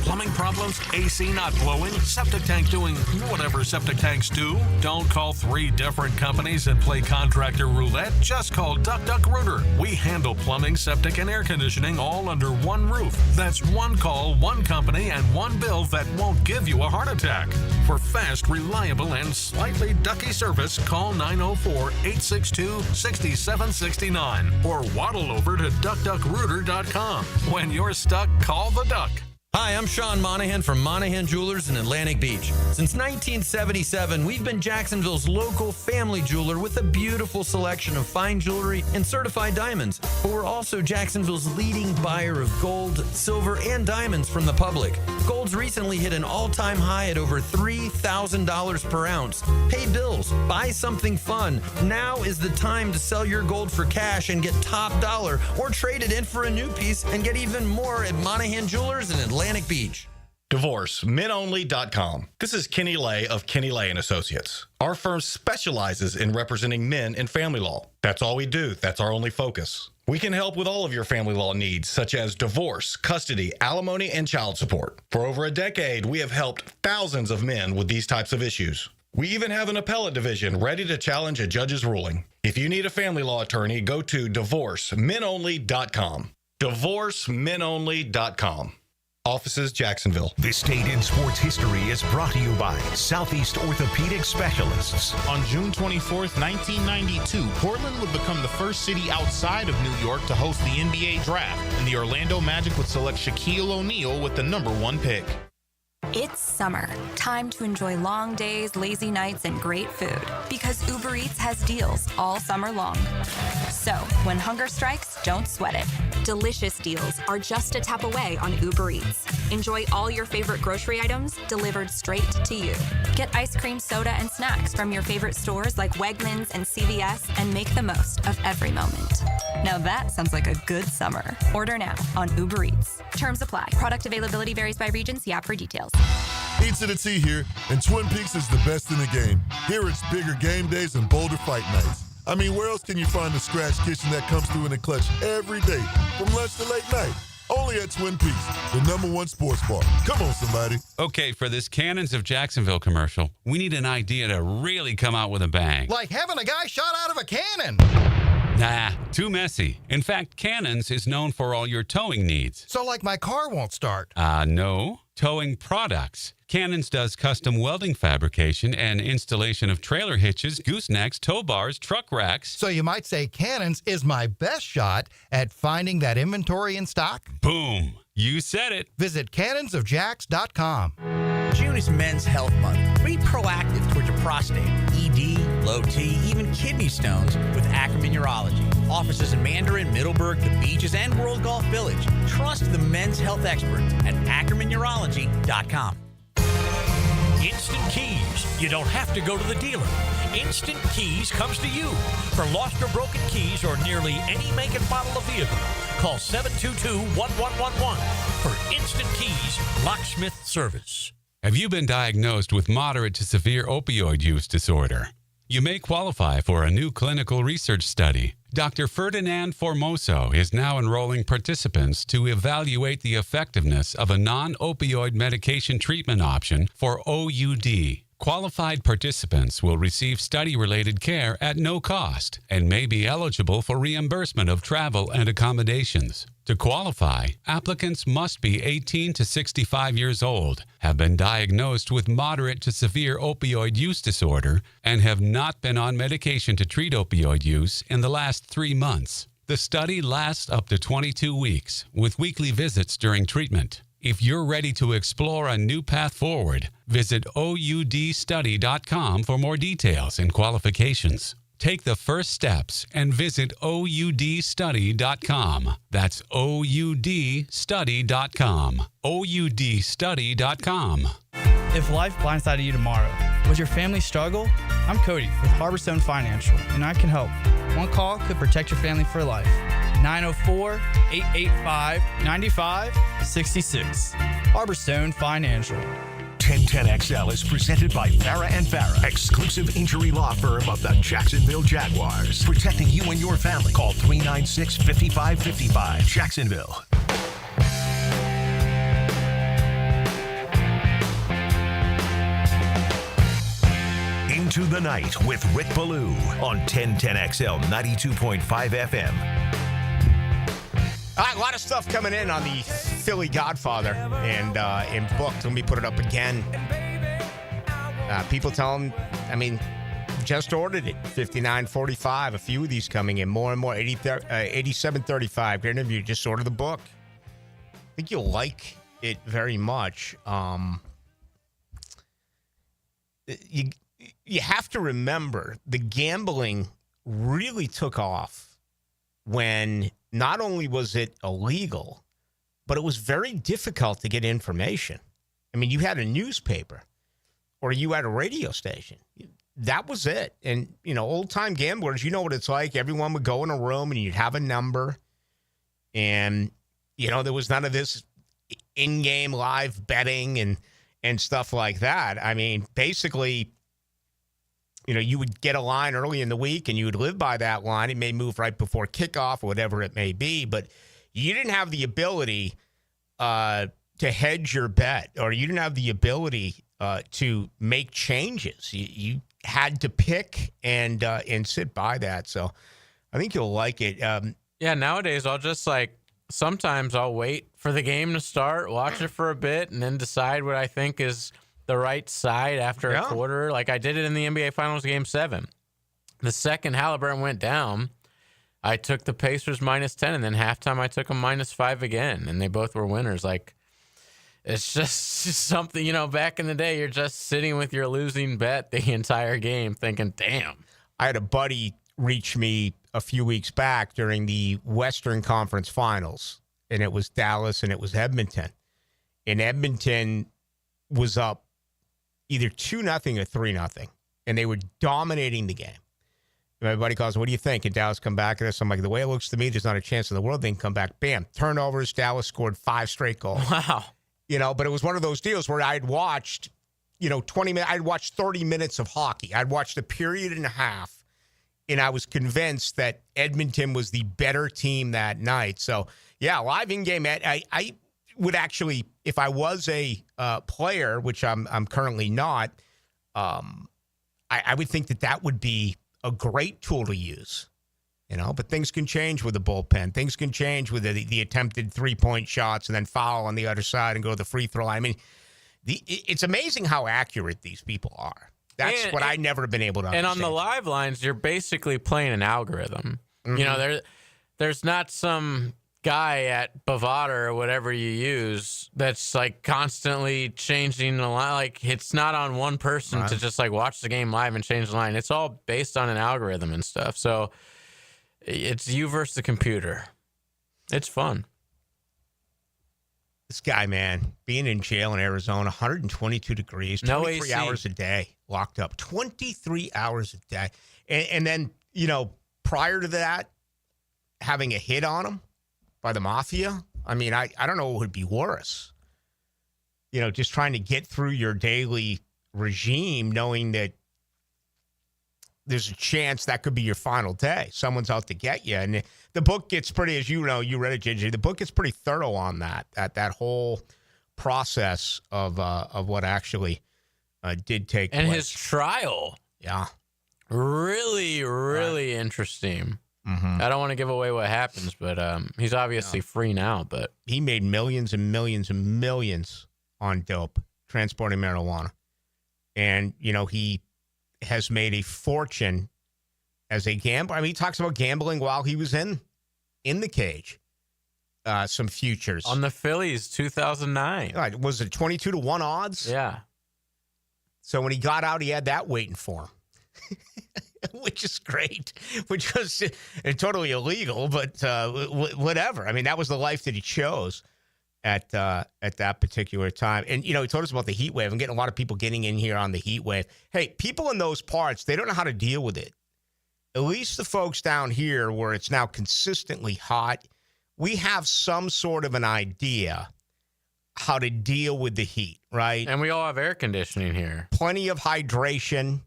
Plumbing problems, AC not blowing, septic tank doing whatever septic tanks do? Don't call 3 different companies and play contractor roulette. Just call Duck Rooter. We handle plumbing, septic, and air conditioning all under one roof. That's one call, one company, and one bill that won't give you a heart attack. For fast, reliable, and slightly ducky service, call 904-862-6769 or waddle over to duckduckrooter.com. When you're stuck, call the Duck. Hi, I'm Sean Monahan from Monahan Jewelers in Atlantic Beach. Since 1977, we've been Jacksonville's local family jeweler with a beautiful selection of fine jewelry and certified diamonds. But we're also Jacksonville's leading buyer of gold, silver, and diamonds from the public. Gold's recently hit an all-time high at over $3,000 per ounce. Pay bills, buy something fun. Now is the time to sell your gold for cash and get top dollar, or trade it in for a new piece and get even more at Monahan Jewelers in Atlantic Beach. DivorceMenOnly.com. This is Kenny Lay of Kenny Lay & Associates. Our firm specializes in representing men in family law. That's all we do. That's our only focus. We can help with all of your family law needs, such as divorce, custody, alimony, and child support. For over a decade, we have helped thousands of men with these types of issues. We even have an appellate division ready to challenge a judge's ruling. If you need a family law attorney, go to DivorceMenOnly.com. DivorceMenOnly.com. Offices, Jacksonville. This Day in Sports History is brought to you by Southeast Orthopedic Specialists. On June 24th, 1992, Portland would become the first city outside of New York to host the NBA Draft, and the Orlando Magic would select Shaquille O'Neal with the #1 pick. It's summer. Time to enjoy long days, lazy nights, and great food. Because Uber Eats has deals all summer long. So, when hunger strikes, don't sweat it. Delicious deals are just a tap away on Uber Eats. Enjoy all your favorite grocery items delivered straight to you. Get ice cream, soda, and snacks from your favorite stores like Wegmans and CVS and make the most of every moment. Now that sounds like a good summer. Order now on Uber Eats. Terms apply. Product availability varies by region. See app for details. E to the T here, and Twin Peaks is the best in the game. Here it's bigger game days and bolder fight nights. I mean, where else can you find the scratch kitchen that comes through in the clutch every day, from lunch to late night? Only at Twin Peaks, the #1 sports bar. Come on, somebody. Okay, for this Cannons of Jacksonville commercial, we need an idea to really come out with a bang. Like having a guy shot out of a cannon. Nah, too messy. In fact, Cannons is known for all your towing needs. So like my car won't start. No. Towing products. Cannons does custom welding fabrication and installation of trailer hitches, goosenecks, tow bars, truck racks. So you might say Cannons is my best shot at finding that inventory in stock? Boom. You said it. Visit cannonsofjacks.com. June is Men's Health Month. Be proactive towards your prostate, ED, low T, even kidney stones with Ackerman Urology. Offices in Mandarin, Middleburg, the Beaches, and World Golf Village. Trust the men's health experts at AckermanUrology.com. Instant Keys. You don't have to go to the dealer. Instant Keys comes to you. For lost or broken keys or nearly any make and model of vehicle, call 722-1111 for Instant Keys locksmith service. Have you been diagnosed with moderate to severe opioid use disorder? You may qualify for a new clinical research study. Dr. Ferdinand Formoso is now enrolling participants to evaluate the effectiveness of a non-opioid medication treatment option for OUD. Qualified participants will receive study-related care at no cost and may be eligible for reimbursement of travel and accommodations. To qualify, applicants must be 18 to 65 years old, have been diagnosed with moderate to severe opioid use disorder, and have not been on medication to treat opioid use in the last 3 months. The study lasts up to 22 weeks, with weekly visits during treatment. If you're ready to explore a new path forward, visit OUDstudy.com for more details and qualifications. Take the first steps and visit OUDstudy.com. That's OUDstudy.com. OUDstudy.com. If life blindsided you tomorrow, would your family struggle? I'm Cody with Harborstone Financial, and I can help. One call could protect your family for life. 904-885-9566. Harborstone Financial. 1010XL is presented by Farah and Farah, exclusive injury law firm of the Jacksonville Jaguars. Protecting you and your family. Call 396-5555. Jacksonville. Into the Night with Rick Ballou on 1010XL 92.5 FM. All right, a lot of stuff coming in on the Philly Godfather and in booked. Let me put it up again. People tell them, just ordered it. $59.45. A few of these coming in. More and more. $87.35. Great interview. Just order the book. I think you'll like it very much. You have to remember the gambling really took off when not only was it illegal, but it was very difficult to get information. You had a newspaper or you had a radio station. That was it. And, old-time gamblers, you know what it's like. Everyone would go in a room and you'd have a number. And, there was none of this in-game live betting and stuff like that. Basically, you would get a line early in the week and you would live by that line. It may move right before kickoff or whatever it may be, but you didn't have the ability to hedge your bet, or you didn't have the ability to make changes. You had to pick and sit by that. So I think you'll like it. Yeah, nowadays I'll just sometimes I'll wait for the game to start, watch it for a bit, and then decide what I think is the right side after a quarter. Like I did it in the NBA Finals Game 7. The second Halliburton went down, I took the Pacers -10, and then halftime I took them -5 again, and they both were winners. It's just something, back in the day, you're just sitting with your losing bet the entire game thinking, damn. I had a buddy reach me a few weeks back during the Western Conference Finals, and it was Dallas and it was Edmonton. And Edmonton was up either 2-0 or 3-0, and they were dominating the game. And my buddy calls, what do you think? And Dallas come back at us. I'm like, the way it looks to me, there's not a chance in the world they can come back. Bam, turnovers. Dallas scored 5 straight goals. Wow. But it was one of those deals where I'd watched, 20 minutes. I'd watched 30 minutes of hockey. I'd watched a period and a half, and I was convinced that Edmonton was the better team that night. So, yeah, live in-game, I would actually, if I was a player, which I'm currently not, I would think that would be a great tool to use. But things can change with the bullpen. Things can change with the attempted 3-point shots and then foul on the other side and go to the free throw line. It's amazing how accurate these people are. That's what I never been able to understand. And on the live lines, you're basically playing an algorithm. Mm-hmm. There's not some guy at Bovada or whatever you use that's constantly changing the line. It's not on one person to just watch the game live and change the line. It's all based on an algorithm and stuff. So it's you versus the computer. It's fun. This guy, man, being in jail in Arizona, 122 degrees, 23 hours a day, locked up, 23 hours a day. And then, prior to that, having a hit on him by the mafia. I don't know what would be worse. Just trying to get through your daily regime, knowing that there's a chance that could be your final day. Someone's out to get you. And the book gets pretty, as you know, you read it, JJ, the book gets pretty thorough on that whole process of what actually did take place. And his trial. Yeah. Really, really interesting. Mm-hmm. I don't want to give away what happens, but he's obviously free now. But he made millions and millions and millions on dope, transporting marijuana. And, he has made a fortune as a gambler. He talks about gambling while he was in the cage. Some futures. On the Phillies, 2009. Was it 22-1 odds? Yeah. So when he got out, he had that waiting for him. Which is great, which was totally illegal, but whatever. That was the life that he chose at that particular time. And, he told us about the heat wave. I'm getting a lot of people getting in here on the heat wave. Hey, people in those parts, they don't know how to deal with it. At least the folks down here where it's now consistently hot, we have some sort of an idea how to deal with the heat, right? And we all have air conditioning here. Plenty of hydration.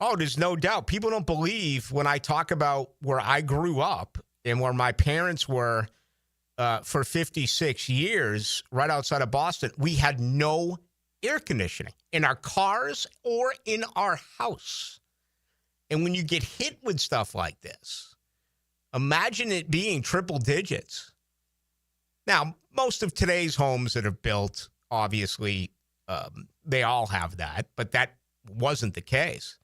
Oh, there's no doubt. People don't believe when I talk about where I grew up and where my parents were for 56 years, right outside of Boston. We had no air conditioning in our cars or in our house. And when you get hit with stuff like this, imagine it being triple digits. Now, most of today's homes that are built, obviously, they all have that, but that wasn't the case.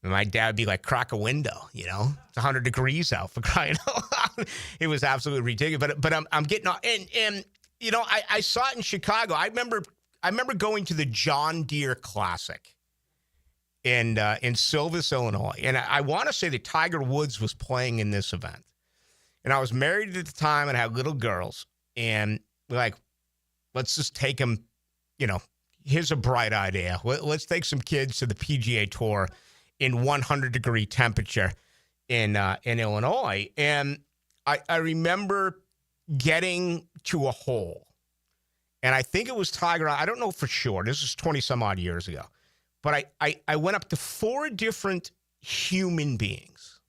And my dad would be like, crack a window, It's 100 degrees out for crying out loud. It was absolutely ridiculous. But I'm getting on. And I saw it in Chicago. I remember going to the John Deere Classic in Silvis, Illinois. And I want to say that Tiger Woods was playing in this event. And I was married at the time and had little girls. And we're like, let's just take them, here's a bright idea. Let's take some kids to the PGA Tour in 100-degree temperature in Illinois. And I remember getting to a hole. And I think it was Tiger. I don't know for sure. This is 20-some-odd years ago. But I went up to 4 different human beings.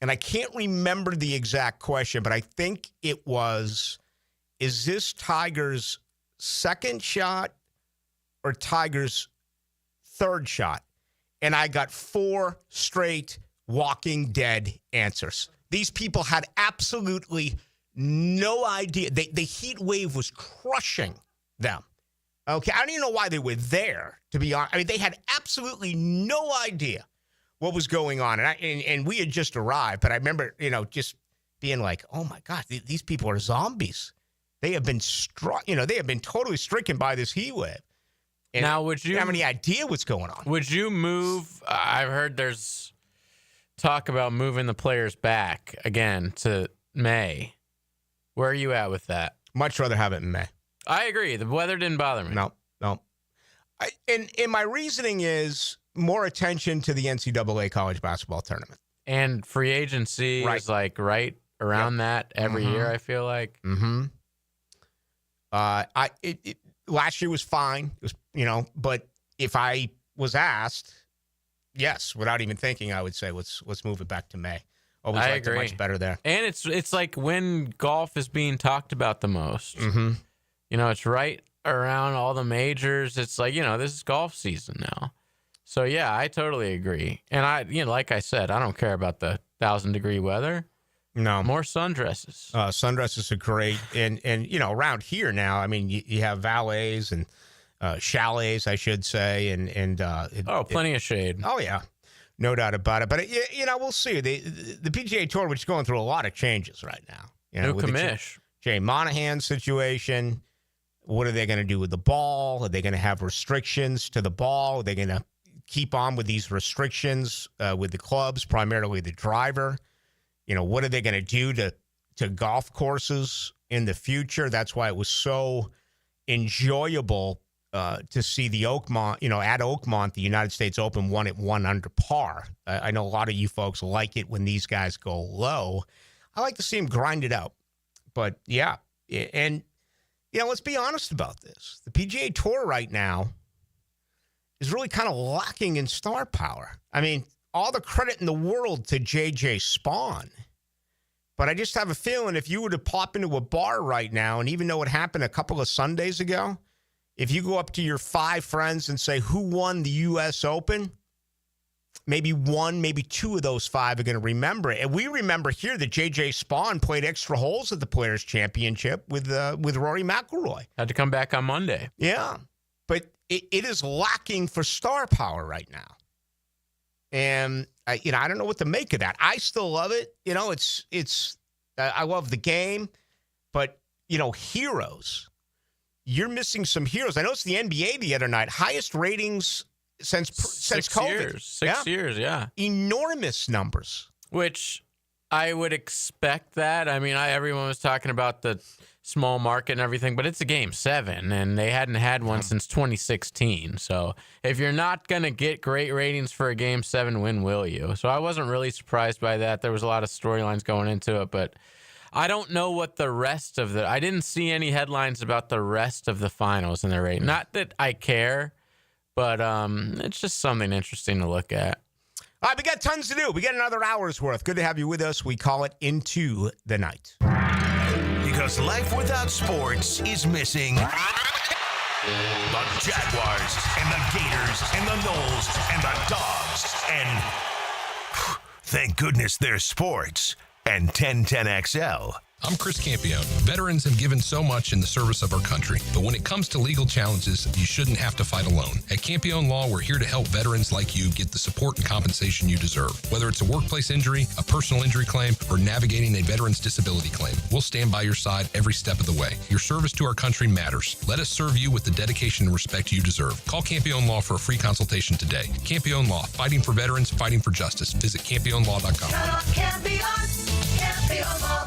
And I can't remember the exact question, but I think it was, is this Tiger's second shot or Tiger's third shot? And I got 4 straight Walking Dead answers. These people had absolutely no idea. The heat wave was crushing them. Okay, I don't even know why they were there, to be honest. I mean, they had absolutely no idea what was going on. And we had just arrived, but I remember, just being like, oh my God, these people are zombies. They have been they have been totally stricken by this heat wave. And now, would you have any idea what's going on? Would you move? I've heard there's talk about moving the players back again to May. Where are you at with that? Much rather have it in May. I agree. The weather didn't bother me. No. And my reasoning is more attention to the NCAA college basketball tournament. And free agency is like right around that every year, I feel like. Mm-hmm. Last year was fine. It was, but if I was asked, yes, without even thinking, I would say let's move it back to May. Always I liked it agree. much better there. And it's like when golf is being talked about the most. Mm-hmm. It's right around all the majors. It's like, this is golf season now. So yeah, I totally agree. And I, like I said, I don't care about the 1,000-degree weather. No. More sundresses. Sundresses are great. And around here now, I mean, you have valets and chalets, I should say. And plenty of shade. Oh, yeah. No doubt about it. But, we'll see. The PGA Tour, which is going through a lot of changes right now. New with commish. Jay Monahan situation. What are they going to do with the ball? Are they going to have restrictions to the ball? Are they going to keep on with these restrictions with the clubs, primarily the driver? What are they going to do to golf courses in the future? That's why it was so enjoyable to see the Oakmont, at Oakmont, the United States Open won at 1 under par. I know a lot of you folks like it when these guys go low. I like to see them grind it out. But, yeah, and, let's be honest about this. The PGA Tour right now is really kind of lacking in star power. I mean, all the credit in the world to J.J. Spawn. But I just have a feeling if you were to pop into a bar right now, and even though it happened a couple of Sundays ago, if you go up to your 5 friends and say, who won the U.S. Open? Maybe 1, maybe 2 of those 5 are going to remember it. And we remember here that J.J. Spawn played extra holes at the Players' Championship with Rory McIlroy. Had to come back on Monday. Yeah. But it is lacking for star power right now. And, I don't know what to make of that. I still love it. I love the game. But, heroes. You're missing some heroes. I noticed the NBA the other night. Highest ratings since COVID. 6 years, yeah. Enormous numbers. Which I would expect that. I mean, everyone was talking about the small market and everything, but it's a Game 7, and they hadn't had one since 2016. So if you're not going to get great ratings for a Game 7, when will you? So I wasn't really surprised by that. There was a lot of storylines going into it, but I don't know what the rest of I didn't see any headlines about the rest of the finals in the race. Not that I care, but it's just something interesting to look at. All right, we got tons to do. We got another hour's worth. Good to have you with us. We call it Into the Night. Because life without sports is missing the Jaguars and the Gators and the Knolls and the Dogs. And thank goodness there's sports and 1010XL. I'm Chris Campione. Veterans have given so much in the service of our country, but when it comes to legal challenges, you shouldn't have to fight alone. At Campione Law, we're here to help veterans like you get the support and compensation you deserve. Whether it's a workplace injury, a personal injury claim, or navigating a veteran's disability claim, we'll stand by your side every step of the way. Your service to our country matters. Let us serve you with the dedication and respect you deserve. Call Campione Law for a free consultation today. Campione Law, fighting for veterans, fighting for justice. Visit CampioneLaw.com. Campione Law.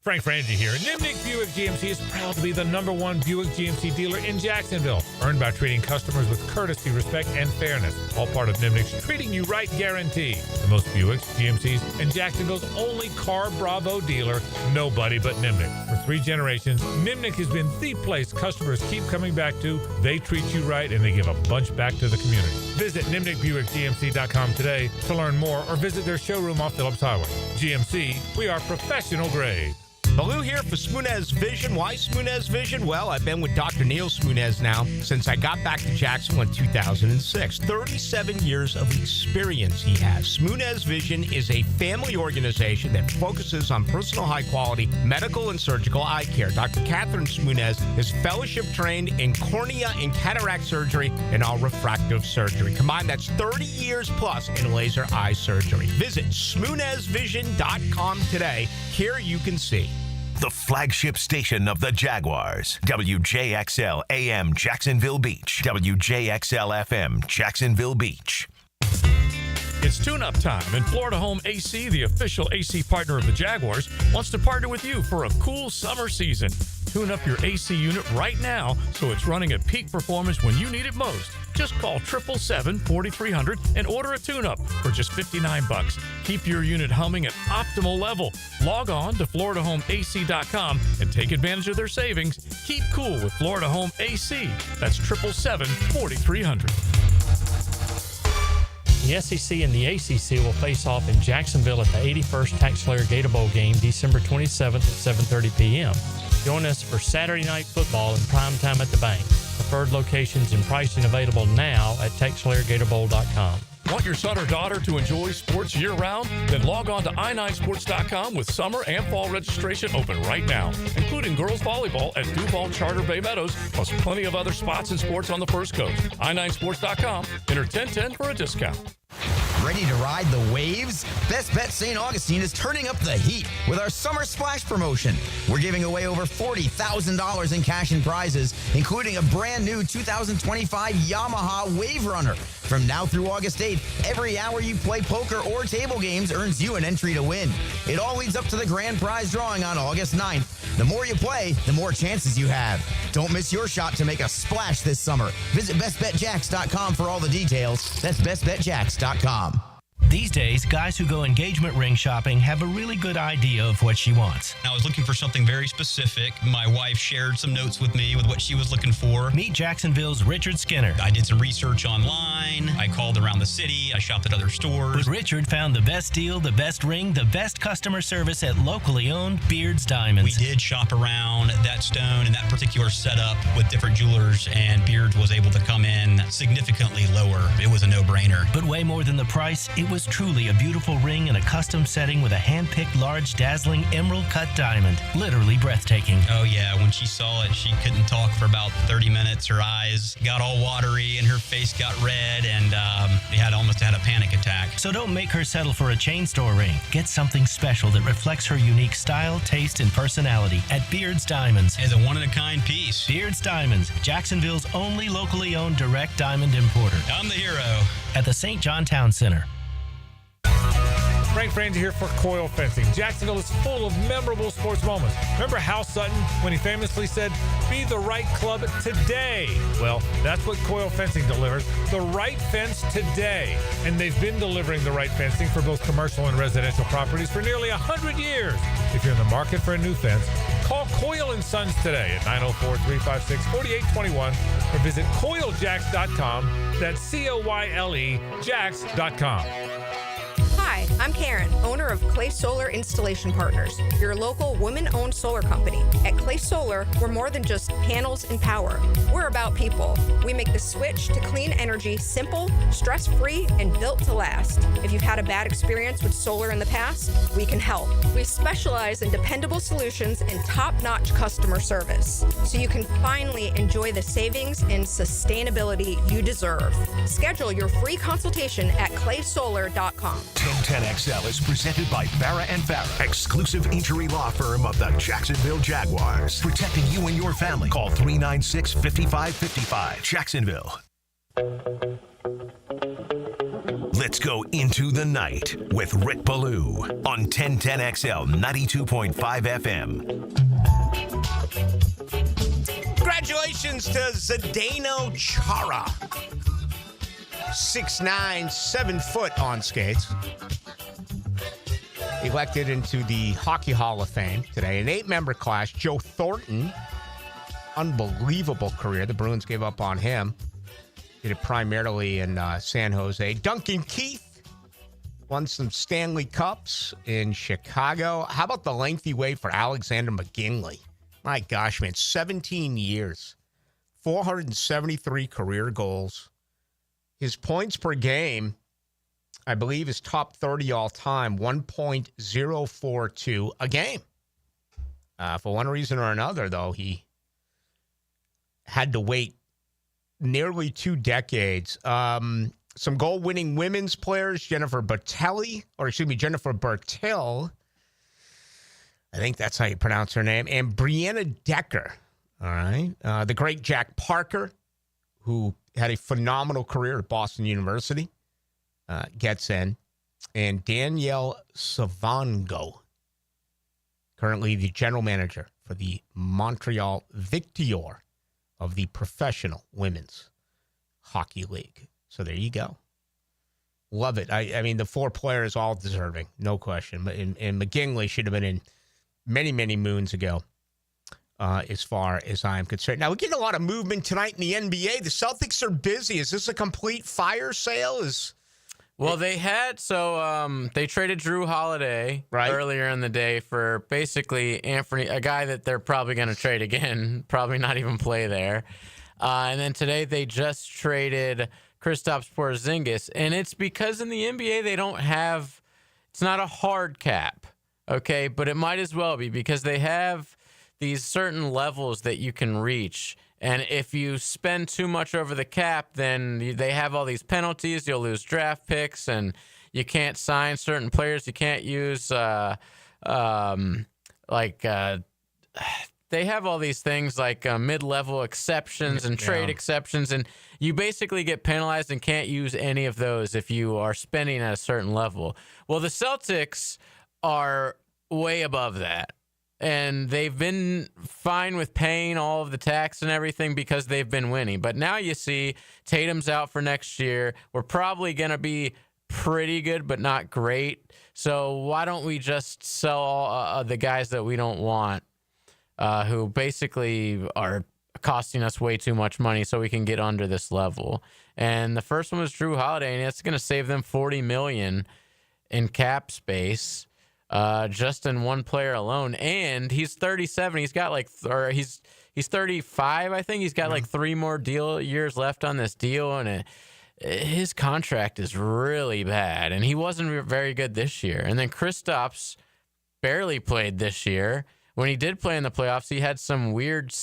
Frank Frangie here. Nimnick Buick GMC is proud to be the #1 Buick GMC dealer in Jacksonville, earned by treating customers with courtesy, respect, and fairness. All part of Nimnick's Treating You Right guarantee. The most Buicks, GMCs, and Jacksonville's only Car Bravo dealer, nobody but Nimnick. For 3 generations, Nimnick has been the place customers keep coming back to. They treat you right, and they give a bunch back to the community. Visit NimnickBuickGMC.com today to learn more, or visit their showroom off Phillips Highway. GMC, we are professional grade. Ballou here for Smunez Vision. Why Smunez Vision? Well, I've been with Dr. Neil Smunez now since I got back to Jacksonville in 2006. 37 years of experience he has. Smunez Vision is a family organization that focuses on personal high-quality medical and surgical eye care. Dr. Catherine Smunez is fellowship trained in cornea and cataract surgery and all refractive surgery. Combined, that's 30 years plus in laser eye surgery. Visit SmunezVision.com today. Here you can see. The flagship station of the Jaguars. WJXL AM Jacksonville Beach. WJXL FM Jacksonville Beach. It's tune-up time, and Florida Home AC, the official AC partner of the Jaguars, wants to partner with you for a cool summer season. Tune up your AC unit right now so it's running at peak performance when you need it most. Just call 777-4300 and order a tune-up for just $59. Keep your unit humming at optimal level. Log on to FloridaHomeAC.com and take advantage of their savings. Keep cool with Florida Home AC. That's 777-4300. The SEC and the ACC will face off in Jacksonville at the 81st TaxSlayer Gator Bowl game December 27th at 7:30 p.m. Join us for Saturday Night Football in prime time at the bank. Preferred locations and pricing available now at TaxSlayerGatorBowl.com. Want your son or daughter to enjoy sports year-round? Then log on to i9sports.com with summer and fall registration open right now, including girls volleyball at Duval Charter Bay Meadows, plus plenty of other spots and sports on the First Coast. i9sports.com. Enter 1010 for a discount. Ready to ride the waves? Best Bet St. Augustine is turning up the heat with our Summer Splash promotion. We're giving away over $40,000 in cash and prizes, including a brand new 2025 Yamaha Wave Runner. From now through August 8th, every hour you play poker or table games earns you an entry to win. It all leads up to the grand prize drawing on August 9th. The more you play, the more chances you have. Don't miss your shot to make a splash this summer. Visit bestbetjacks.com for all the details. That's bestbetjacks.com. These days, guys who go engagement ring shopping have a really good idea of what she wants. I was looking for something very specific. My wife shared some notes with me with what she was looking for. Meet Jacksonville's Richard Skinner. I did some research online. I called around the city. I shopped at other stores. But Richard found the best deal, the best ring, the best customer service at locally owned Beard's Diamonds. We did shop around that stone and that particular setup with different jewelers, and Beard's was able to come in significantly lower. It was a no-brainer. But way more than the price, it was truly a beautiful ring in a custom setting with a hand-picked, large, dazzling emerald-cut diamond. Literally breathtaking. Oh, yeah. When she saw it, she couldn't talk for about 30 minutes. Her eyes got all watery and her face got red, and almost had a panic attack. So don't make her settle for a chain store ring. Get something special that reflects her unique style, taste, and personality at Beard's Diamonds. It's a one-of-a-kind piece. Beard's Diamonds, Jacksonville's only locally owned direct diamond importer. I'm the hero. At the St. John Town Center. Frank Frangie here for Coil Fencing. Jacksonville is full of memorable sports moments. Remember Hal Sutton when he famously said, "Be the right club today"? Well, that's what Coil Fencing delivers, the right fence today. And they've been delivering the right fencing for both commercial and residential properties for nearly 100 years. If you're in the market for a new fence, call Coil & Sons today at 904-356-4821 or visit coiljacks.com. That's COYLE Jacks.com. Hi, I'm Karen, owner of Clay Solar Installation Partners, your local women-owned solar company. At Clay Solar, we're more than just panels and power. We're about people. We make the switch to clean energy simple, stress-free, and built to last. If you've had a bad experience with solar in the past, we can help. We specialize in dependable solutions and top-notch customer service, so you can finally enjoy the savings and sustainability you deserve. Schedule your free consultation at claysolar.com. 1010XL is presented by Farah and Farah, exclusive injury law firm of the Jacksonville Jaguars. Protecting you and your family. Call 396-5555. Jacksonville. Let's go into the night with Rick Ballou on 1010XL 92.5 FM. Congratulations to Zdeno Chara. 6'9", 7 foot on skates. Elected into the Hockey Hall of Fame today. An 8-member class. Joe Thornton, unbelievable career. The Bruins gave up on him. Did it primarily in San Jose. Duncan Keith won some Stanley Cups in Chicago. How about the lengthy wait for Alexander McGinley? My gosh, man, 17 years, 473 career goals. His points per game, I believe, is top 30 all time, 1.042 a game. For one reason or another, though, he had to wait nearly 2 decades. Some goal-winning women's players, Jennifer Bertil. I think that's how you pronounce her name. And Brianna Decker. All right. The great Jack Parker, who had a phenomenal career at Boston University, gets in. And Danielle Savango, currently the general manager for the Montreal Victory of the Professional Women's Hockey League. So there you go. Love it. I mean, the 4 players all deserving, no question. And McGinley should have been in many, many moons ago. As far as I'm concerned. Now, we're getting a lot of movement tonight in the NBA. The Celtics are busy. Is this a complete fire sale? Well, they traded Drew Holiday earlier in the day for basically Anthony, a guy that they're probably going to trade again, probably not even play there. And then today they just traded Kristaps Porzingis. And it's because in the NBA they don't have, it's not a hard cap, okay? But it might as well be because they have these certain levels that you can reach. And if you spend too much over the cap, then they have all these penalties. You'll lose draft picks, and you can't sign certain players. You can't use, they have all these things like mid-level exceptions and trade exceptions, and you basically get penalized and can't use any of those if you are spending at a certain level. Well, the Celtics are way above that. And they've been fine with paying all of the tax and everything because they've been winning. But now you see Tatum's out for next year. We're probably going to be pretty good, but not great. So why don't we just sell all, the guys that we don't want, who basically are costing us way too much money so we can get under this level? And the first one was Drew Holiday, and it's going to save them $40 million in cap space. Just in one player alone, and he's 37. He's got he's 35. I think he's got 3 more years left on this deal, and his contract is really bad. And he wasn't very good this year. And then Kristaps barely played this year. When he did play in the playoffs, he had some weird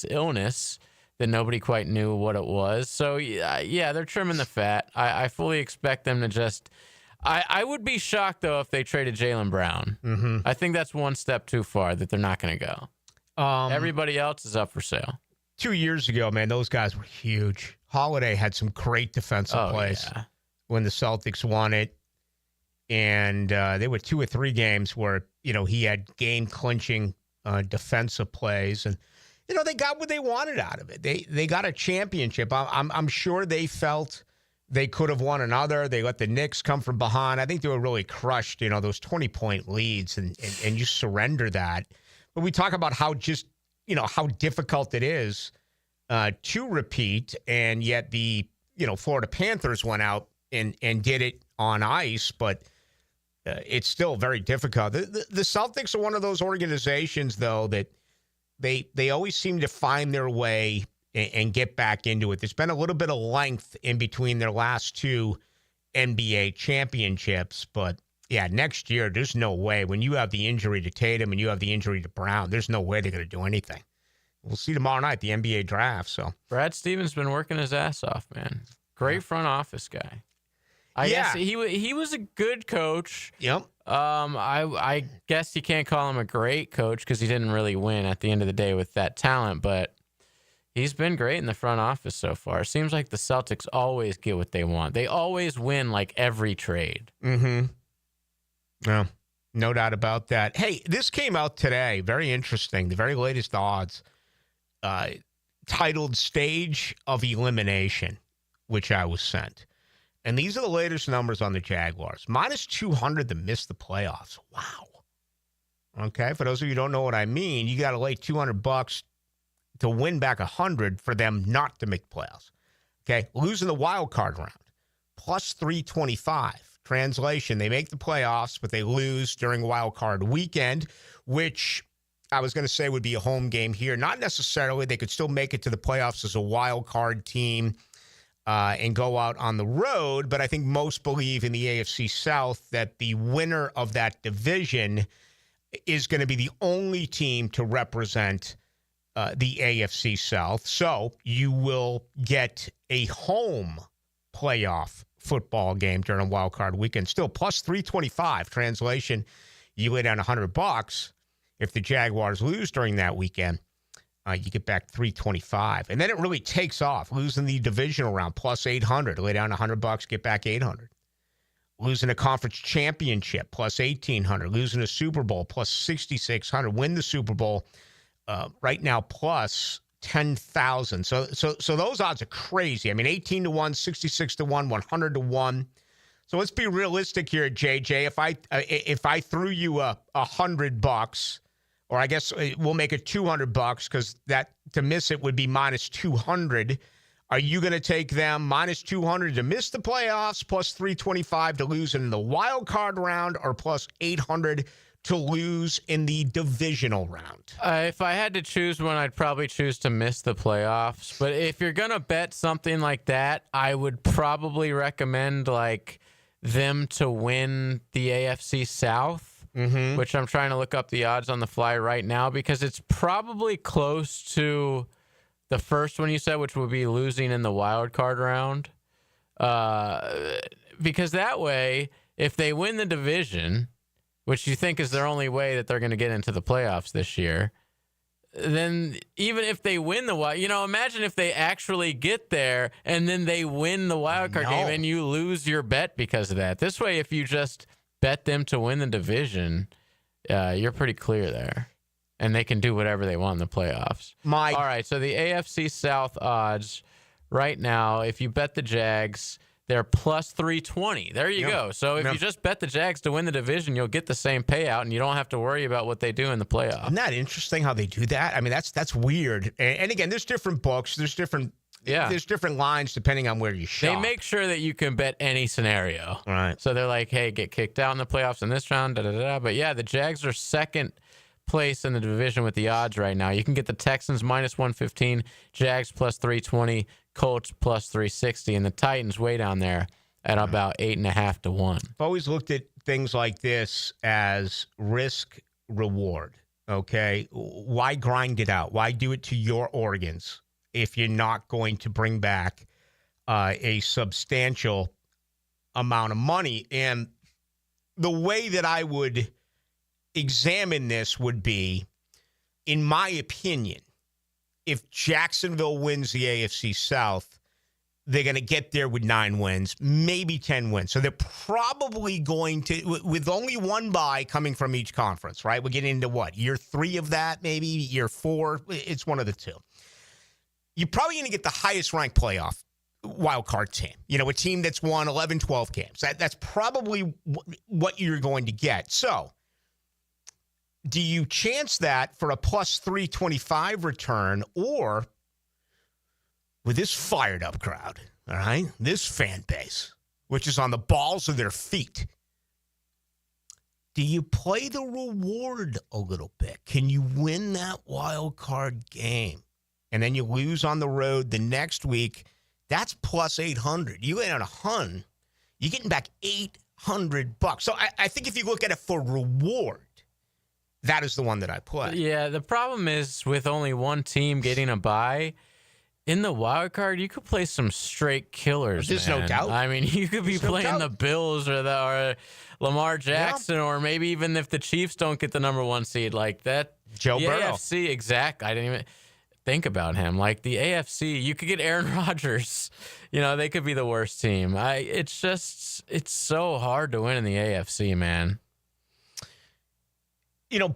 illness that nobody quite knew what it was. So yeah, they're trimming the fat. I fully expect them to just. I would be shocked, though, if they traded Jaylen Brown. Mm-hmm. I think that's one step too far that they're not going to go. Everybody else is up for sale. 2 years ago, man, those guys were huge. Holiday had some great defensive plays when the Celtics won it. And there were 2 or 3 games where, he had game-clinching defensive plays. And, they got what they wanted out of it. They got a championship. I'm sure they felt they could have won another. They let the Knicks come from behind. I think they were really crushed, those 20-point leads, and you surrender that. But we talk about how how difficult it is to repeat, and yet the, Florida Panthers went out and did it on ice, but it's still very difficult. The Celtics are one of those organizations, though, that they always seem to find their way and get back into it. There's been a little bit of length in between their last 2 NBA championships, but yeah, next year, there's no way. When you have the injury to Tatum and you have the injury to Brown, there's no way they're going to do anything. We'll see tomorrow night, the NBA draft. So Brad Stevens been working his ass off, man. Great front office guy. I guess he was a good coach. Yep. I guess you can't call him a great coach because he didn't really win at the end of the day with that talent, but he's been great in the front office so far. It seems like the Celtics always get what they want. They always win like every trade. Mm-hmm. No, no doubt about that. Hey, this came out today. Very interesting. The very latest odds, titled Stage of Elimination, which I was sent. And these are the latest numbers on the Jaguars. Minus 200 to miss the playoffs. Wow. Okay, for those of you who don't know what I mean, you got to lay $200 to win back 100 for them not to make the playoffs. Okay, losing the wild card round, plus 325. Translation, they make the playoffs, but they lose during wild card weekend, which I was going to say would be a home game here. Not necessarily. They could still make it to the playoffs as a wild card team and go out on the road, but I think most believe in the AFC South that the winner of that division is going to be the only team to represent the AFC South. So you will get a home playoff football game during wild card weekend. Still plus 325. Translation, you lay down $100. If the Jaguars lose during that weekend, you get back 325. And then it really takes off. Losing the divisional round, plus 800. Lay down $100, get back 800. Losing a conference championship, plus 1,800. Losing a Super Bowl, plus 6,600. Win the Super Bowl, right now, plus 10,000. So those odds are crazy. I mean, 18 to 1, 66 to 1, 100 to 1. So let's be realistic here, JJ. If I threw you $100, or I guess we'll make it $200 because that to miss it would be minus 200. Are you going to take them minus 200 to miss the playoffs, plus 325 to lose in the wild card round, or plus 800 to lose in the divisional round? If I had to choose one, I'd probably choose to miss the playoffs. But if you're going to bet something like that, I would probably recommend like them to win the AFC South. Mm-hmm. Which I'm trying to look up the odds on the fly right now because it's probably close to the first one you said, which would be losing in the wild card round. Because that way, if they win the division, which you think is their only way that they're going to get into the playoffs this year, then even if they win the wild, imagine if they actually get there and then they win the wild card game and you lose your bet because of that. This way, if you just bet them to win the division, you're pretty clear there. And they can do whatever they want in the playoffs. All right, so the AFC South odds right now, if you bet the Jags, they're plus 320. There you go. So if you just bet the Jags to win the division, you'll get the same payout, and you don't have to worry about what they do in the playoffs. Isn't that interesting how they do that? I mean, that's weird. And again, there's different books. There's different lines depending on where you shop. They make sure that you can bet any scenario. All right. So they're like, hey, get kicked out in the playoffs in this round, da-da-da-da. But yeah, the Jags are second place in the division with the odds right now. You can get the Texans minus 115, Jags plus 320, Colts plus 360, and the Titans way down there at about 8.5 to 1. I've always looked at things like this as risk reward. Okay. Why grind it out? Why do it to your organs if you're not going to bring back a substantial amount of money? And the way that I would examine this would be, in my opinion, if Jacksonville wins the AFC South, they're going to get there with 9 wins, maybe 10 wins. So they're probably going to, with only one bye coming from each conference, right? We're getting into what? Year 3 of that, maybe? Year 4? It's one of the two. You're probably going to get the highest ranked playoff wild card team. A team that's won 11, 12 games. That's probably what you're going to get. So do you chance that for a plus 325 return, or with this fired up crowd, all right, this fan base, which is on the balls of their feet, do you play the reward a little bit? Can you win that wild card game? And then you lose on the road the next week. That's plus 800. You ain't on a hun. You're getting back $800. So I think if you look at it for reward, that is the one that I play. Yeah, the problem is with only one team getting a bye, in the wild card, you could play some straight killers. There's man. no doubt. I mean, you could be playing the Bills or Lamar Jackson, or maybe even if the Chiefs don't get the number 1 seed like that. Joe Burrow. AFC, exact. I didn't even think about him. Like the AFC, you could get Aaron Rodgers. They could be the worst team. It's so hard to win in the AFC, man.